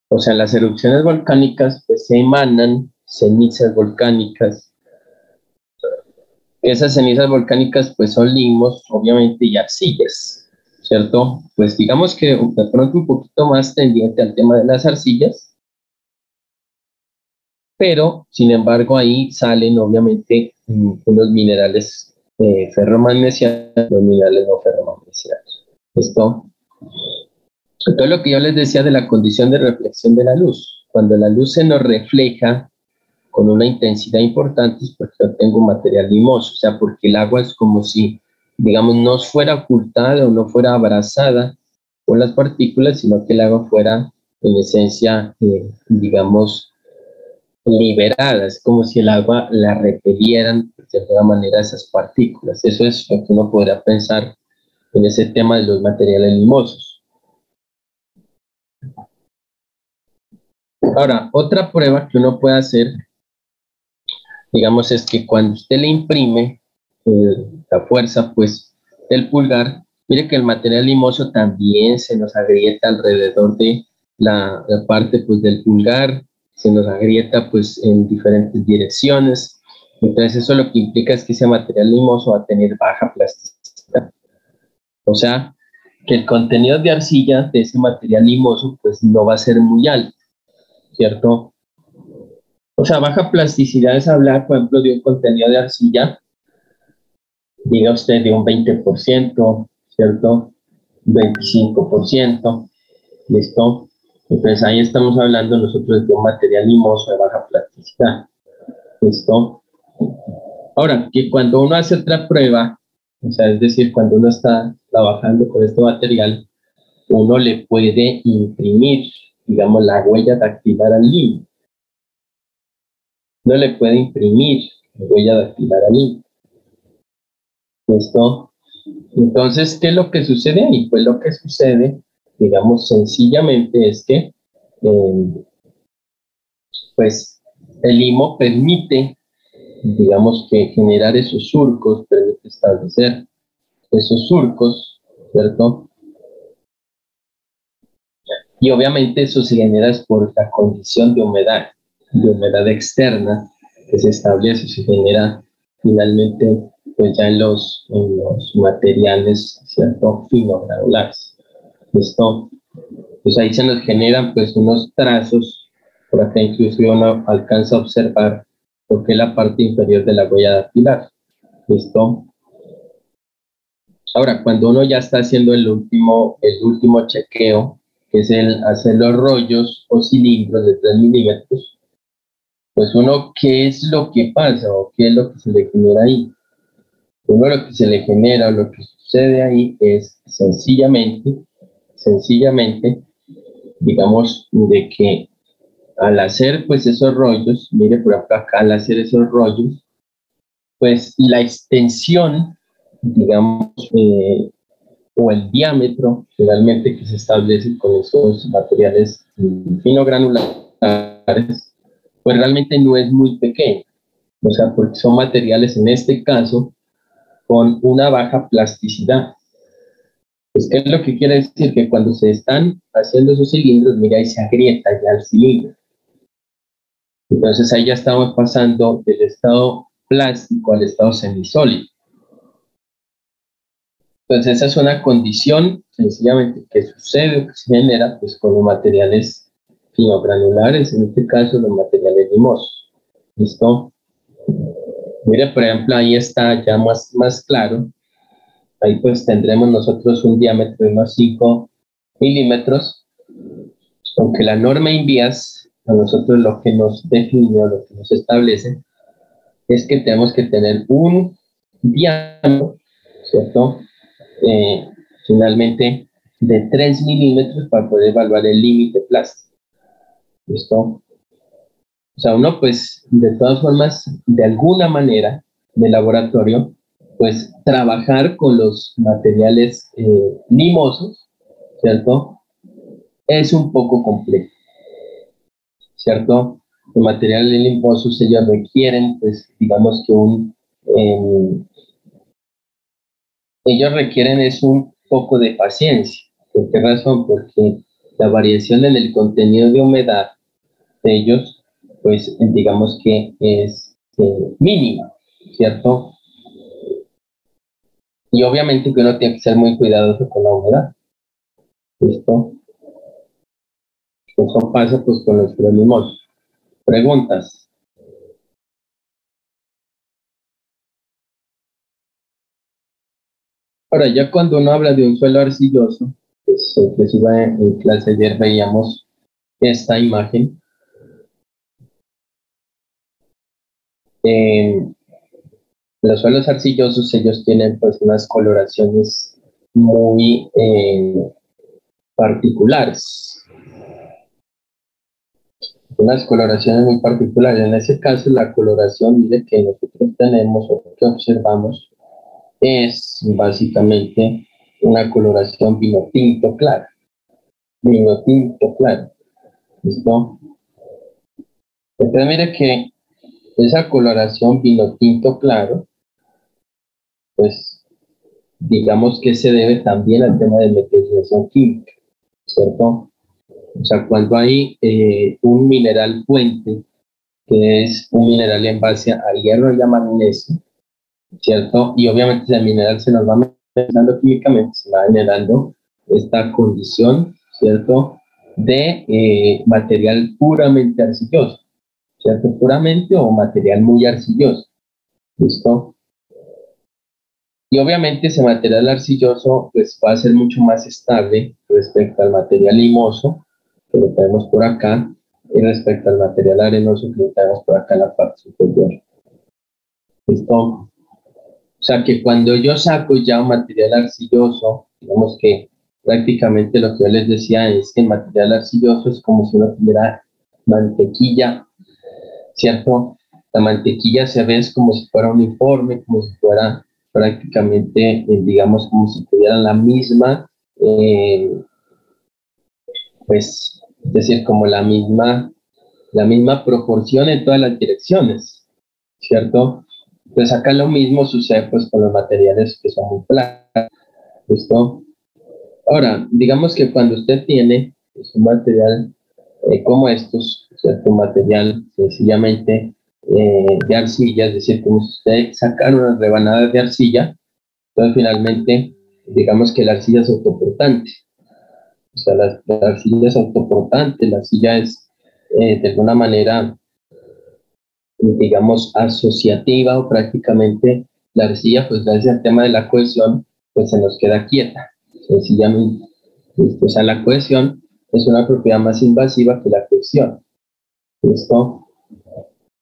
O sea, las erupciones volcánicas pues se emanan cenizas volcánicas. Esas cenizas volcánicas pues son limos, obviamente, y arcillas, ¿cierto? Pues digamos que de pronto un poquito más tendiente al tema de las arcillas, pero sin embargo ahí salen obviamente unos minerales ferromagnesianos, los minerales no ferromagnesianos. ¿Listo? Entonces lo que yo les decía de la condición de reflexión de la luz, cuando la luz se nos refleja con una intensidad importante es porque yo tengo un material limoso, o sea, porque el agua es como si, digamos, no fuera ocultada o no fuera abrazada por las partículas, sino que el agua fuera, en esencia, digamos, liberada. Es como si el agua la repelieran de alguna manera esas partículas. Eso es lo que uno podría pensar en ese tema de los materiales limosos. Ahora, otra prueba que uno puede hacer, digamos, es que cuando usted le imprime la fuerza, pues, del pulgar, mire que el material limoso también se nos agrieta alrededor de la parte, pues, del pulgar, se nos agrieta, pues, en diferentes direcciones. Entonces, eso lo que implica es que ese material limoso va a tener baja plasticidad. O sea, que el contenido de arcilla de ese material limoso, pues, no va a ser muy alto, ¿cierto? O sea, baja plasticidad es hablar, por ejemplo, de un contenido de arcilla, diga usted de un 20%, ¿cierto? 25%, ¿listo? Entonces ahí estamos hablando nosotros de un material limoso de baja plasticidad, ¿listo? Ahora, que cuando uno hace otra prueba, o sea, es decir, cuando uno está trabajando con este material, uno le puede imprimir, digamos, la huella dactilar al limo. No le puede imprimir la huella dactilar al limo. ¿Listo? Entonces, ¿qué es lo que sucede ahí? Pues lo que sucede, digamos, sencillamente es que, pues, el limo permite, digamos que generar esos surcos, permite establecer esos surcos, ¿cierto? Y obviamente eso se genera por la condición de humedad externa que se establece, se genera finalmente pues ya en los materiales, ¿cierto? Finogranulares. Esto, pues ahí se nos generan pues unos trazos, por acá inclusive uno alcanza a observar lo que es la parte inferior de la huella dactilar. ¿Listo? Ahora, cuando uno ya está haciendo el último chequeo, que es el hacer los rollos o cilindros de 3 milímetros, pues uno, ¿qué es lo que pasa o qué es lo que se le genera ahí? Uno, lo que se le genera o lo que sucede ahí es sencillamente, digamos, de que al hacer pues esos rollos, mire por acá, al hacer esos rollos, pues la extensión, digamos, o el diámetro finalmente que se establece con esos materiales finogranulares, pues realmente no es muy pequeño. O sea, porque son materiales en este caso con una baja plasticidad. Pues, ¿qué es lo que quiere decir? Que cuando se están haciendo esos cilindros, mira, ahí se agrieta ya el cilindro. Entonces ahí ya estamos pasando del estado plástico al estado semisólido. Entonces esa es una condición sencillamente que sucede o que se genera pues con los materiales finogranulares, en este caso los materiales limosos. ¿Listo? Mire, por ejemplo, ahí está ya más claro. Ahí pues tendremos nosotros un diámetro de unos 5 milímetros, aunque la norma INVIAS a nosotros lo que nos define o lo que nos establece es que tenemos que tener un diámetro, ¿cierto? Finalmente de 3 milímetros para poder evaluar el límite plástico. ¿Listo? O sea, uno pues de todas formas, de alguna manera, de laboratorio, pues trabajar con los materiales limosos, ¿cierto? Es un poco complejo, ¿cierto? Los materiales limosos ellos requieren, pues digamos que ellos requieren es un poco de paciencia. ¿Por qué razón? Porque la variación en el contenido de humedad de ellos, pues digamos que es mínima, ¿cierto? Y obviamente que uno tiene que ser muy cuidadoso con la humedad. ¿Listo? Eso pasa pues con los limos. Preguntas. Ahora, ya cuando uno habla de un suelo arcilloso, pues inclusive en clase ayer veíamos esta imagen. Los suelos arcillosos, ellos tienen pues unas coloraciones muy particulares. Unas coloraciones muy particulares. En ese caso, la coloración, mire, que nosotros tenemos o que observamos es básicamente una coloración vino tinto claro. Vino tinto claro. ¿Listo? Entonces, mire que esa coloración vino tinto claro, pues digamos que se debe también al tema de meteorización química, ¿cierto? O sea, cuando hay un mineral fuente, que es un mineral en base a hierro y a magnesio, ¿cierto? Y obviamente ese mineral se nos va mezclando químicamente, se va generando esta condición, ¿cierto? De material puramente arcilloso, ¿cierto? Puramente o material muy arcilloso, ¿listo? Y obviamente ese material arcilloso pues va a ser mucho más estable respecto al material limoso, que lo tenemos por acá, y respecto al material arenoso que lo tenemos por acá en la parte superior. ¿Listo? O sea que cuando yo saco ya un material arcilloso, digamos que prácticamente lo que yo les decía es que el material arcilloso es como si uno tuviera mantequilla, ¿cierto? La mantequilla se ve como si fuera uniforme, como si fuera prácticamente, digamos, como si tuvieran la misma, pues, es decir, como la misma la misma proporción en todas las direcciones, ¿cierto? Entonces acá lo mismo sucede pues con los materiales que son muy planos, ¿listo? Ahora, digamos que cuando usted tiene pues, un material como estos, ¿cierto? Un material sencillamente de arcilla, es decir, como si usted sacara unas rebanadas de arcilla, entonces finalmente digamos que la arcilla es autoportante. O sea, la arcilla es autoportante, la arcilla es de alguna manera, digamos, asociativa o prácticamente la arcilla, pues gracias al tema de la cohesión, pues se nos queda quieta, sencillamente. ¿Listo? O sea, la cohesión es una propiedad más invasiva que la cohesión. ¿Listo?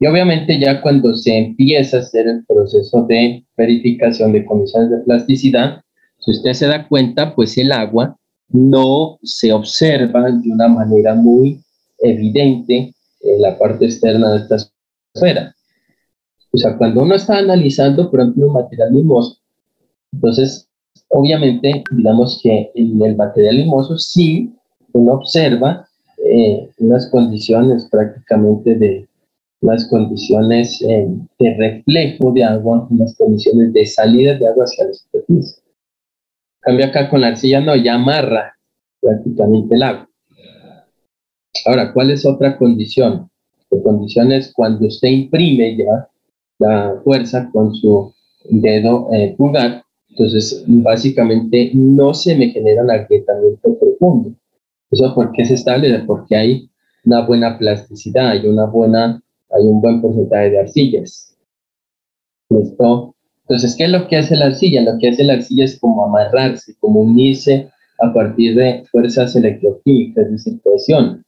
Y obviamente ya cuando se empieza a hacer el proceso de verificación de condiciones de plasticidad, si usted se da cuenta, pues el agua no se observa de una manera muy evidente en la parte externa de esta esfera. O sea, cuando uno está analizando, por ejemplo, un material limoso, entonces, obviamente, digamos que en el material limoso sí uno observa unas condiciones prácticamente de las condiciones de reflejo de agua, unas condiciones de salida de agua hacia la superficie. Cambia acá con la arcilla, no, ya amarra prácticamente el agua. Ahora, ¿cuál es otra condición? La condición es cuando usted imprime ya la fuerza con su dedo pulgar, entonces básicamente no se me genera un agrietamiento profundo. ¿Eso por qué se establece? Porque hay una buena plasticidad, hay un buen porcentaje de arcillas. ¿Listo? Entonces, ¿qué es lo que hace la arcilla? Lo que hace la arcilla es como amarrarse, como unirse a partir de fuerzas electroquímicas, de decir, cohesión.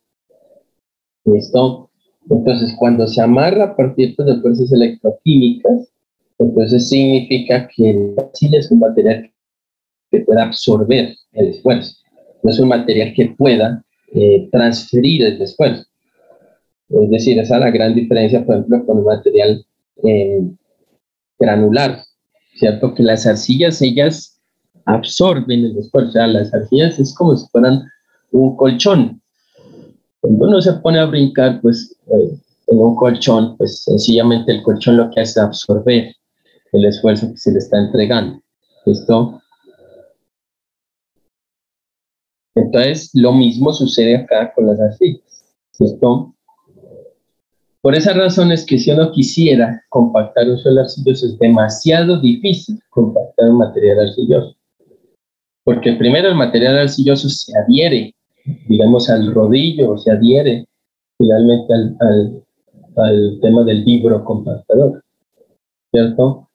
¿Listo? Entonces, cuando se amarra a partir de fuerzas electroquímicas, entonces significa que la arcilla es un material que pueda absorber el esfuerzo. No es un material que pueda transferir el esfuerzo. Es decir, esa es la gran diferencia, por ejemplo, con un material granular, ¿cierto? Que las arcillas, ellas absorben el esfuerzo. O sea, las arcillas es como si fueran un colchón. Cuando uno se pone a brincar, pues, en un colchón, pues sencillamente el colchón lo que hace es absorber el esfuerzo que se le está entregando. ¿Listo? Entonces, lo mismo sucede acá con las arcillas. ¿Listo? Por esa razón es que si uno quisiera compactar un suelo arcilloso, es demasiado difícil compactar un material arcilloso. Porque primero el material arcilloso se adhiere, digamos, al rodillo, se adhiere finalmente al tema del vibrocompactador, ¿cierto?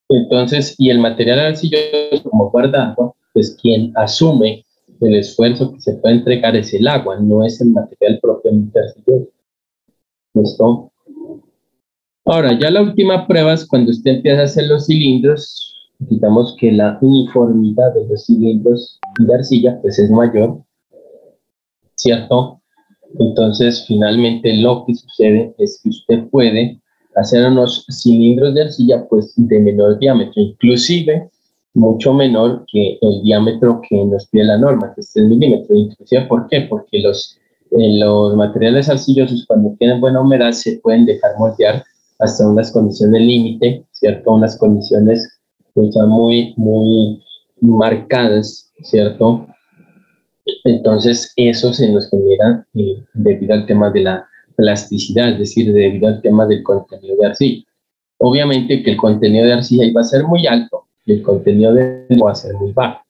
Entonces, y el material arcilloso como guarda agua, pues quien asume el esfuerzo que se puede entregar es el agua, no es el material propiamente arcilloso. ¿Listo? Ahora, ya la última prueba es cuando usted empieza a hacer los cilindros, digamos que la uniformidad de los cilindros de arcilla pues es mayor, ¿cierto? Entonces, finalmente lo que sucede es que usted puede hacer unos cilindros de arcilla pues de menor diámetro, inclusive mucho menor que el diámetro que nos pide la norma, que es 3 milímetros. Inclusive, ¿por qué? Porque los materiales arcillosos cuando tienen buena humedad se pueden dejar moldear hasta unas condiciones límite, ¿cierto? Unas condiciones pues ya muy marcadas, ¿cierto? Entonces, eso se nos genera debido al tema de la plasticidad, es decir, debido al tema del contenido de arcilla. Obviamente que el contenido de arcilla iba a ser muy alto y el contenido de limo va a ser muy bajo.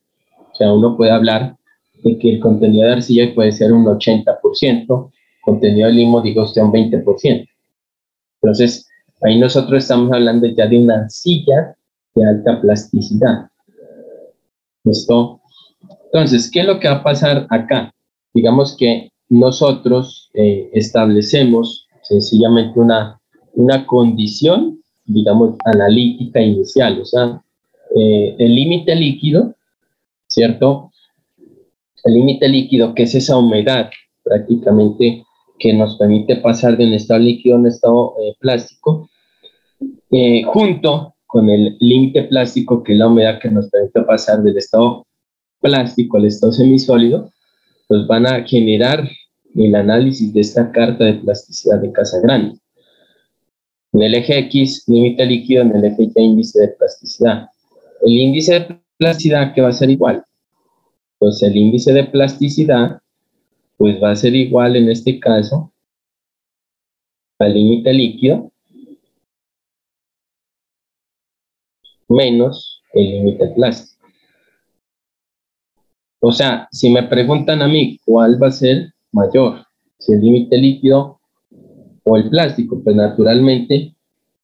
O sea, uno puede hablar de que el contenido de arcilla puede ser un 80%, contenido de limo, digo usted, un 20%. Entonces, ahí nosotros estamos hablando ya de una arcilla de alta plasticidad. ¿Listo? Entonces, ¿qué es lo que va a pasar acá? Digamos que nosotros establecemos sencillamente una condición, digamos, analítica inicial, o sea, el límite líquido, ¿cierto? El límite líquido, que es esa humedad prácticamente que nos permite pasar de un estado líquido a un estado plástico, junto con el límite plástico, que es la humedad que nos permite pasar del estado plástico al estado semisólido, pues van a generar el análisis de esta carta de plasticidad de Casagrande. En el eje X, límite líquido, en el eje Y, índice de plasticidad. El índice de plasticidad que va a ser igual. Pues el índice de plasticidad pues va a ser igual en este caso al límite líquido menos el límite plástico. O sea, si me preguntan a mí cuál va a ser mayor, si el límite líquido o el plástico, pues naturalmente,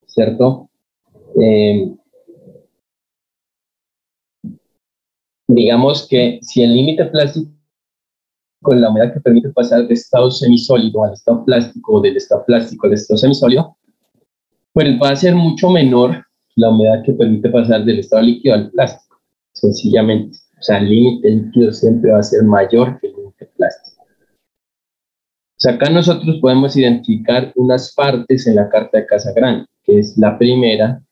¿cierto? Digamos que si el límite plástico con la humedad que permite pasar de estado semisólido al estado plástico o del estado plástico al estado semisólido, pues va a ser mucho menor la humedad que permite pasar del estado líquido al plástico, sencillamente. O sea, el límite líquido siempre va a ser mayor que el límite plástico. O sea, acá nosotros podemos identificar unas partes en la carta de Casagrande, que es la primera,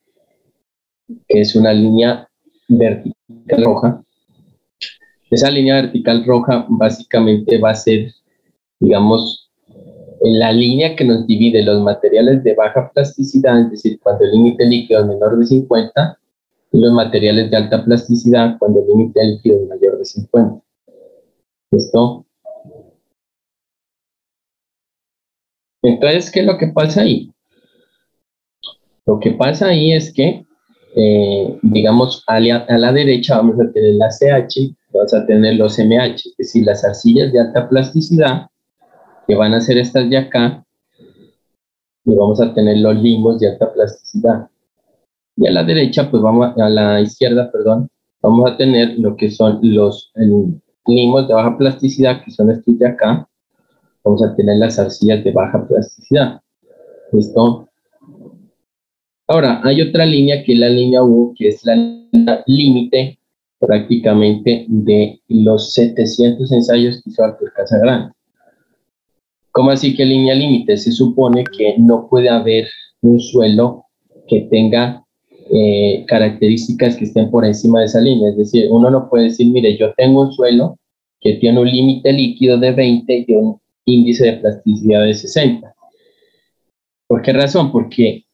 que es una línea vertical roja. Esa línea vertical roja básicamente va a ser, digamos, en la línea que nos divide los materiales de baja plasticidad, es decir, cuando el límite líquido es menor de 50, y los materiales de alta plasticidad cuando el límite líquido es mayor de 50. ¿Listo? Entonces, ¿qué es lo que pasa ahí? Lo que pasa ahí es que, digamos, a la derecha vamos a tener la CH, vamos a tener los MH, es decir, las arcillas de alta plasticidad, que van a ser estas de acá, y vamos a tener los limos de alta plasticidad. Y a la derecha, pues a la izquierda, perdón, vamos a tener lo que son los limos de baja plasticidad, que son estos de acá. Vamos a tener las arcillas de baja plasticidad. ¿Listo? Ahora, hay otra línea que es la línea U, que es la límite prácticamente de los 700 ensayos que hizo Arthur Casagrande. ¿Cómo así que línea límite? Se supone que no puede haber un suelo que tenga características que estén por encima de esa línea. Es decir, uno no puede decir, mire, yo tengo un suelo que tiene un límite líquido de 20 y un índice de plasticidad de 60. ¿Por qué razón? Porque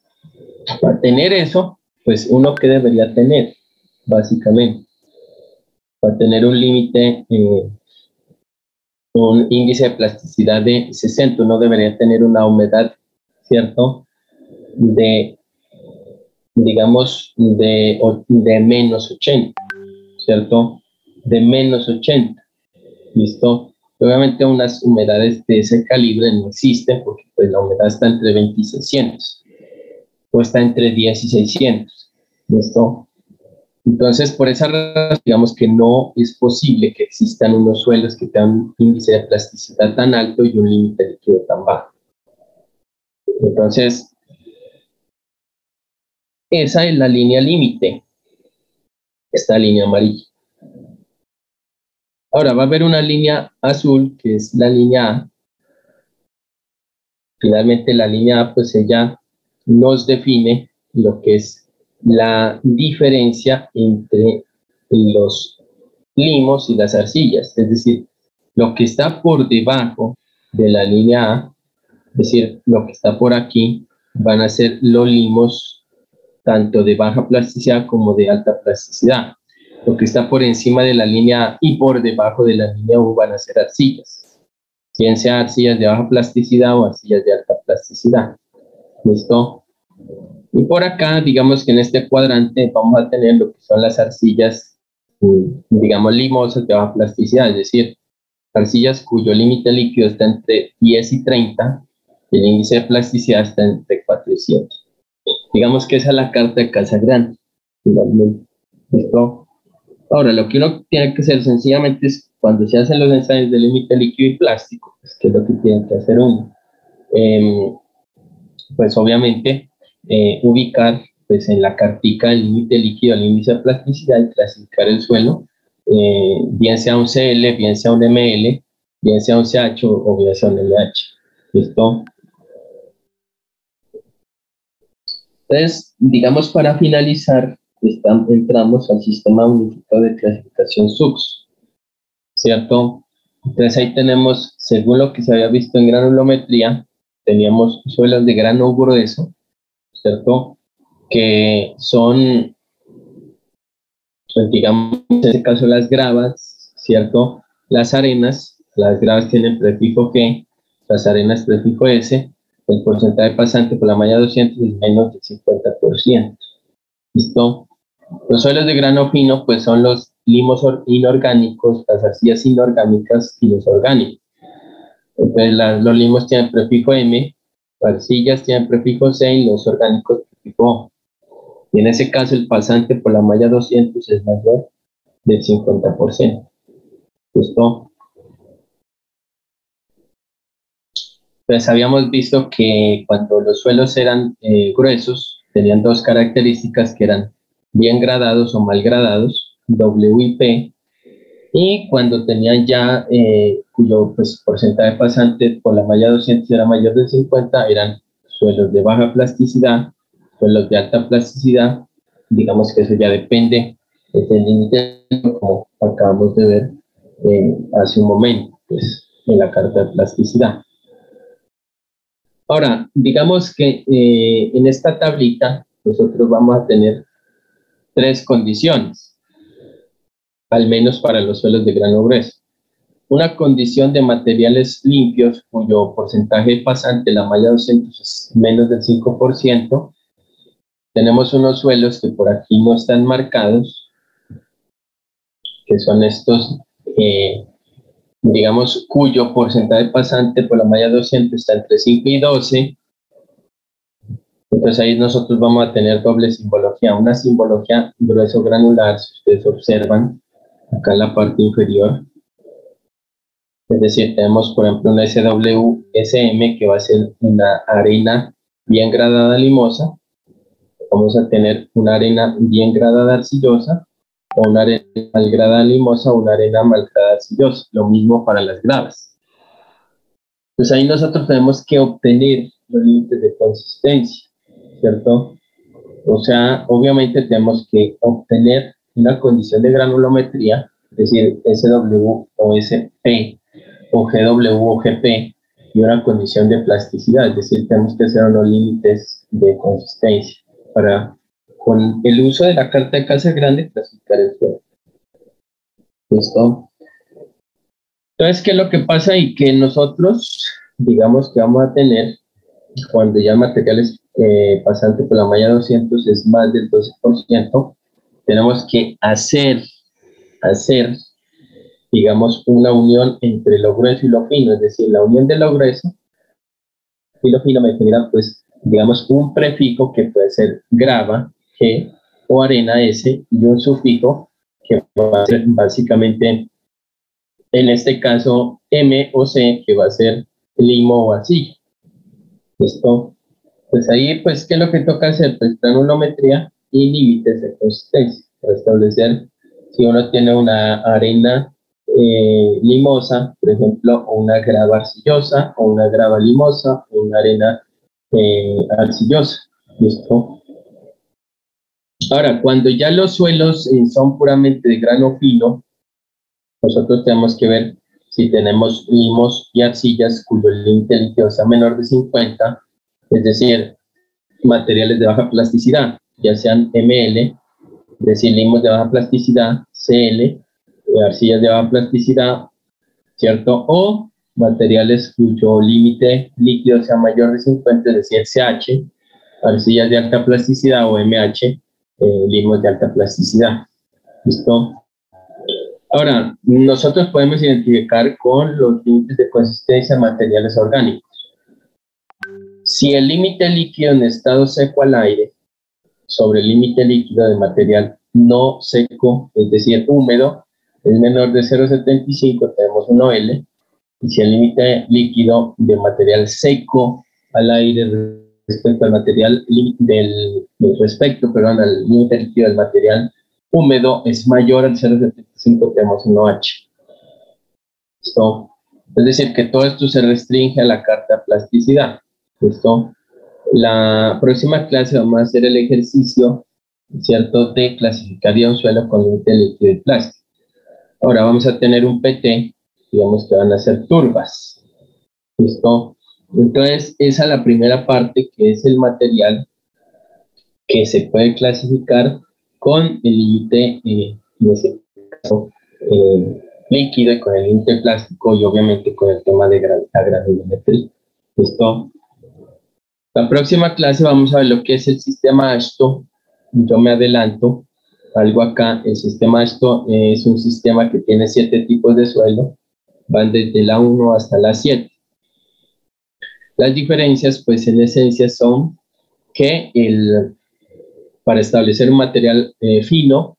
para tener eso, pues uno que debería tener, básicamente, para tener un límite, un índice de plasticidad de 60, uno debería tener una humedad, ¿cierto? De, digamos, de menos 80, ¿cierto? De menos 80, ¿listo? Obviamente unas humedades de ese calibre no existen porque pues la humedad está entre 20 y 600, o está entre 10 y 600, ¿listo? Entonces, por esa razón, digamos que no es posible que existan unos suelos que tengan un índice de plasticidad tan alto y un límite líquido tan bajo. Entonces, esa es la línea límite, esta línea amarilla. Ahora va a haber una línea azul, que es la línea A. Finalmente, la línea A, pues ella nos define lo que es la diferencia entre los limos y las arcillas, es decir, lo que está por debajo de la línea A, es decir, lo que está por aquí, van a ser los limos tanto de baja plasticidad como de alta plasticidad. Lo que está por encima de la línea A y por debajo de la línea U van a ser arcillas, bien sea arcillas de baja plasticidad o arcillas de alta plasticidad. ¿Listo? Y por acá, digamos que en este cuadrante vamos a tener lo que son las arcillas, digamos, limosas de baja plasticidad, es decir, arcillas cuyo límite líquido está entre 10 y 30, y el índice de plasticidad está entre 4 y 7. Digamos que esa es la carta de Casagrande, finalmente. ¿Listo? Ahora, lo que uno tiene que hacer sencillamente es, cuando se hacen los ensayos de límite líquido y plástico, pues, ¿qué es lo que tiene que hacer uno? Pues obviamente ubicar pues en la cartica el límite líquido, el índice de plasticidad y clasificar el suelo, bien sea un CL, bien sea un ML, bien sea un CH o bien sea un LH. ¿Listo? Entonces, digamos para finalizar, entramos al sistema unificado de clasificación SUX, ¿cierto? Entonces ahí tenemos, según lo que se había visto en granulometría, teníamos suelos de grano grueso, ¿cierto? Que son, pues, digamos, en este caso las gravas, ¿cierto? Las gravas tienen prefijo que, las arenas prefijo S, el porcentaje pasante por la malla 200 es menos del 50%. ¿Listo? Los suelos de grano fino, pues son los limos inorgánicos, las arcillas inorgánicas y los orgánicos. Entonces, los limos tienen prefijo M, las arcillas tienen prefijo C y los orgánicos prefijo O. Y en ese caso, el pasante por la malla 200 es mayor del 50%. ¿Listo? Pues habíamos visto que cuando los suelos eran gruesos, tenían dos características que eran bien gradados o mal gradados, W y P, y cuando tenían ya cuyo pues, porcentaje pasante por la malla 200 era mayor del 50, eran suelos de baja plasticidad, suelos de alta plasticidad, digamos que eso ya depende del límite, como acabamos de ver hace un momento, pues, en la carta de plasticidad. Ahora, digamos que en esta tablita nosotros vamos a tener tres condiciones, al menos para los suelos de grano grueso. Una condición de materiales limpios cuyo porcentaje pasante, la malla 200, es menos del 5%. Tenemos unos suelos que por aquí no están marcados, que son estos, digamos, cuyo porcentaje pasante por la malla 200 está entre 5 y 12. Entonces ahí nosotros vamos a tener doble simbología, una simbología grueso granular, si ustedes observan, acá en la parte inferior. Es decir, tenemos por ejemplo una SWSM que va a ser una arena bien gradada limosa. Vamos a tener una arena bien gradada arcillosa, o una arena mal gradada limosa, o una arena mal gradada arcillosa. Lo mismo para las gravas. Pues ahí nosotros tenemos que obtener los límites de consistencia, ¿cierto? O sea, obviamente tenemos que obtener una condición de granulometría, es decir, SW o SP o GW o GP, y una condición de plasticidad, es decir, tenemos que hacer unos límites de consistencia para, con el uso de la carta de Casagrande, clasificar el suelo. ¿Listo? Entonces, ¿qué es lo que pasa? Y que nosotros, digamos que vamos a tener, cuando ya materiales pasante por la malla 200 es más del 12%, tenemos que hacer, digamos, una unión entre lo grueso y lo fino, es decir, la unión de lo grueso y lo fino me genera, pues, digamos, un prefijo que puede ser grava, G, o arena, S, y un sufijo que va a ser básicamente, en este caso, M o C, que va a ser limo o arcilla. ¿Listo? Pues ahí, pues, ¿qué es lo que toca hacer? Pues granulometría y límites de consistencia para establecer si uno tiene una arena limosa, por ejemplo, o una grava arcillosa, o una grava limosa, o una arena arcillosa. ¿Listo? Ahora, cuando ya los suelos son puramente de grano fino, nosotros tenemos que ver si tenemos limos y arcillas cuyo límite líquido sea menor de 50, es decir, materiales de baja plasticidad, ya sean ML, es decir, limos de baja plasticidad, CL, arcillas de baja plasticidad, ¿cierto? O materiales cuyo límite líquido sea mayor de 50, es decir, CH, arcillas de alta plasticidad, o MH, limos de alta plasticidad. ¿Listo? Ahora, nosotros podemos identificar con los límites de consistencia de materiales orgánicos. Si el límite líquido en estado seco al aire sobre el límite líquido de material no seco, es decir, húmedo, es menor de 0,75, tenemos un OL, y si el límite líquido de material seco al aire respecto al material al límite líquido del material húmedo es mayor al 0,75, tenemos un OH. ¿Listo? Es decir, que todo esto se restringe a la carta plasticidad. ¿Listo? La próxima clase vamos a hacer el ejercicio, ¿cierto?, de clasificar ya un suelo con límite líquido y plástico. Ahora vamos a tener un PT digamos que van a ser turbas. ¿Listo? Entonces, esa es la primera parte, que es el material que se puede clasificar con el límite, en ese caso, líquido, y con el límite plástico, y obviamente con el tema de la granulometría. ¿Listo? La próxima clase vamos a ver lo que es el sistema ASHTO. Yo me adelanto algo acá. El sistema ASHTO es un sistema que tiene 7 tipos de suelo, van desde la 1 hasta la 7. Las diferencias, pues en esencia, son que para establecer un material fino,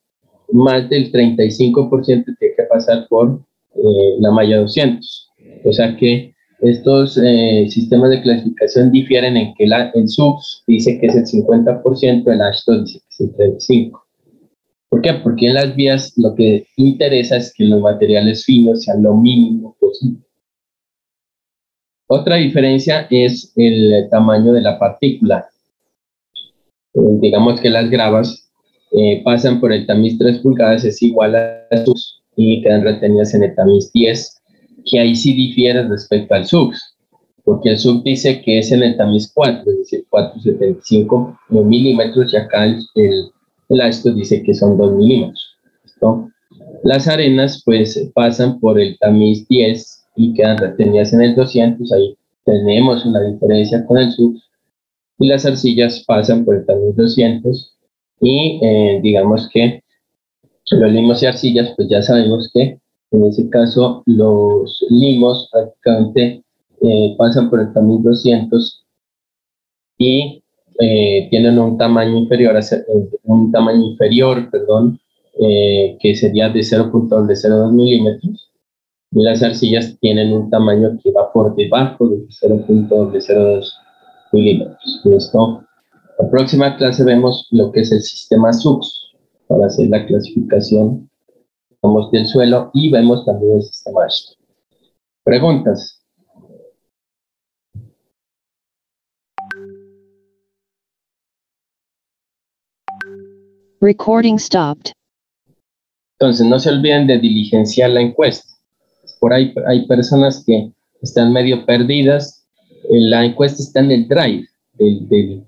más del 35% tiene que pasar por la malla 200. O sea que estos sistemas de clasificación difieren en que el SUBS dice que es el 50%, el ASHTO dice que es el 35%. ¿Por qué? Porque en las vías lo que interesa es que los materiales finos sean lo mínimo posible. Otra diferencia es el tamaño de la partícula. Digamos que las gravas pasan por el tamiz 3 pulgadas, es igual a SUBS, y quedan retenidas en el tamiz 10, que ahí sí difiere respecto al SUBS, porque el SUBS dice que es en el tamiz 4, es decir, 475 milímetros, y acá el ASHTO dice que son 2 milímetros. ¿Listo? Las arenas pues pasan por el tamiz 10 y quedan retenidas en el 200, ahí tenemos una diferencia con el SUBS. Y las arcillas pasan por el tamiz 200, y digamos que los limos y arcillas, pues ya sabemos que en ese caso los limos prácticamente pasan por el tamiz 200 y tienen un tamaño inferior, que sería de 0.02 milímetros, y las arcillas tienen un tamaño que va por debajo de 0.02 milímetros. ¿Listo? La próxima clase vemos lo que es el sistema SUBS para hacer la clasificación, vamos, del suelo, y vemos también el sistema ASHTO. ¿Preguntas? Recording stopped. Entonces, no se olviden de diligenciar la encuesta. Por ahí hay personas que están medio perdidas. La encuesta está en el drive del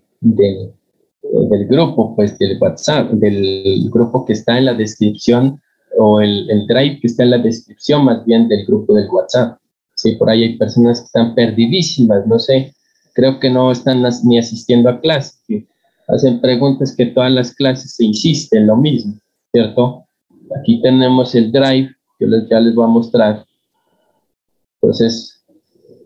grupo, pues del WhatsApp, del grupo que está en la descripción, o el drive que está en la descripción más bien del grupo del WhatsApp. Sí, por ahí hay personas que están perdidísimas, no sé, creo que no están ni asistiendo a clases, que hacen preguntas que todas las clases se insiste en lo mismo, ¿cierto? Aquí tenemos el drive, que ya les voy a mostrar. Entonces,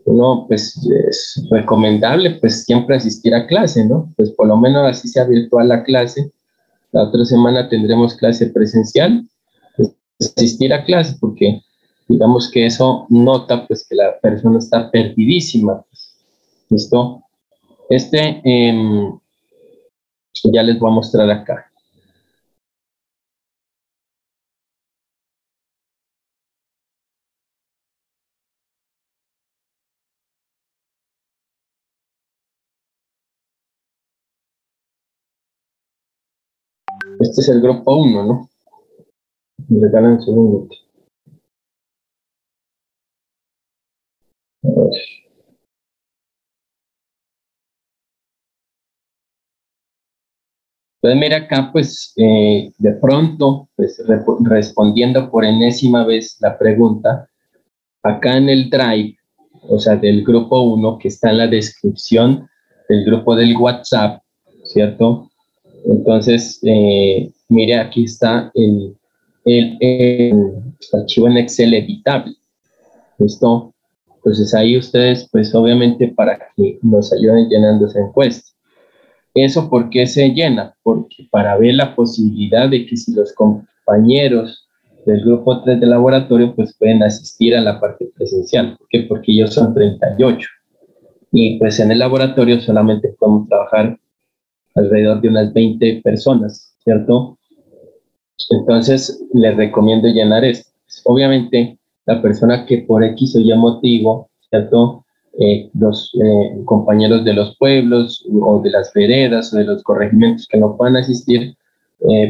uno, pues, es recomendable, pues, siempre asistir a clase, ¿no? Pues, por lo menos así sea virtual la clase. La otra semana tendremos clase presencial, pues, asistir a clase, porque digamos que eso nota, pues, que la persona está perdidísima. ¿Listo? Ya les voy a mostrar acá. Este es el grupo 1, ¿no? Me regalan un segundo. A ver. Entonces, mira acá, pues, de pronto, pues, respondiendo por enésima vez la pregunta, acá en el drive, o sea, del grupo 1, que está en la descripción del grupo del WhatsApp, ¿cierto? Entonces, mire, aquí está el archivo en Excel editable. ¿Listo? Entonces, ahí ustedes, pues, obviamente, para que nos ayuden llenando esa encuesta. ¿Eso por qué se llena? Porque para ver la posibilidad de que si los compañeros del grupo 3 de laboratorio pues pueden asistir a la parte presencial. ¿Por qué? Porque ellos son 38. Y pues en el laboratorio solamente podemos trabajar alrededor de unas 20 personas, ¿cierto? Entonces les recomiendo llenar esto. Obviamente la persona que por X o Y motivo, ¿cierto? Los compañeros de los pueblos o de las veredas o de los corregimientos que no puedan asistir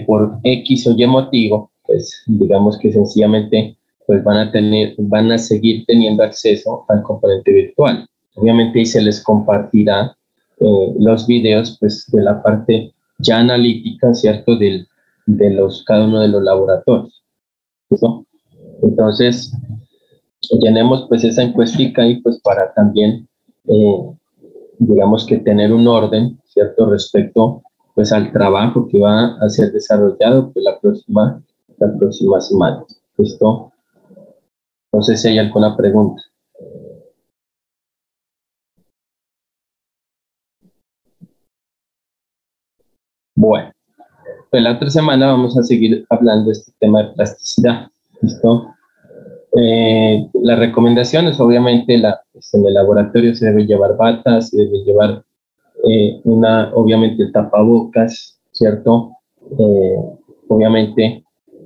por X o Y motivo, pues digamos que sencillamente pues van a seguir teniendo acceso al componente virtual. Obviamente ahí se les compartirá los videos pues, de la parte ya analítica, ¿cierto? De cada uno de los laboratorios. ¿Listo? Entonces, llenemos pues esa encuestica ahí pues para también, digamos que tener un orden, ¿cierto? Respecto pues al trabajo que va a ser desarrollado pues, la próxima semana. ¿Listo? No sé si hay alguna pregunta. Bueno, pues la otra semana vamos a seguir hablando de este tema de plasticidad. ¿Listo? Las recomendaciones, obviamente, pues en el laboratorio se debe llevar batas, se debe llevar obviamente, tapabocas, ¿cierto? Obviamente,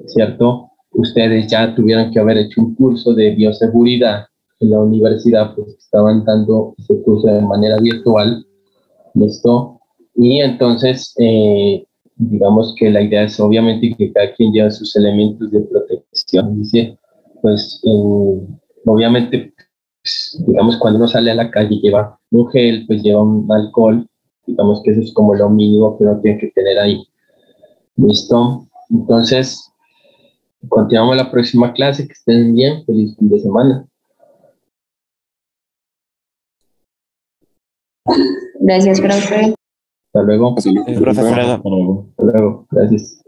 ¿cierto? Ustedes ya tuvieron que haber hecho un curso de bioseguridad en la universidad, pues estaban dando ese curso de manera virtual, ¿listo? Y entonces, digamos que la idea es obviamente que cada quien lleve sus elementos de protección, es decir, pues obviamente, pues, digamos, cuando uno sale a la calle lleva un gel, pues lleva un alcohol, digamos que eso es como lo mínimo que uno tiene que tener ahí. ¿Listo? Entonces, continuamos la próxima clase, que estén bien, feliz fin de semana. Gracias, profe. Hasta luego. Profe Fredo. Hasta luego, gracias.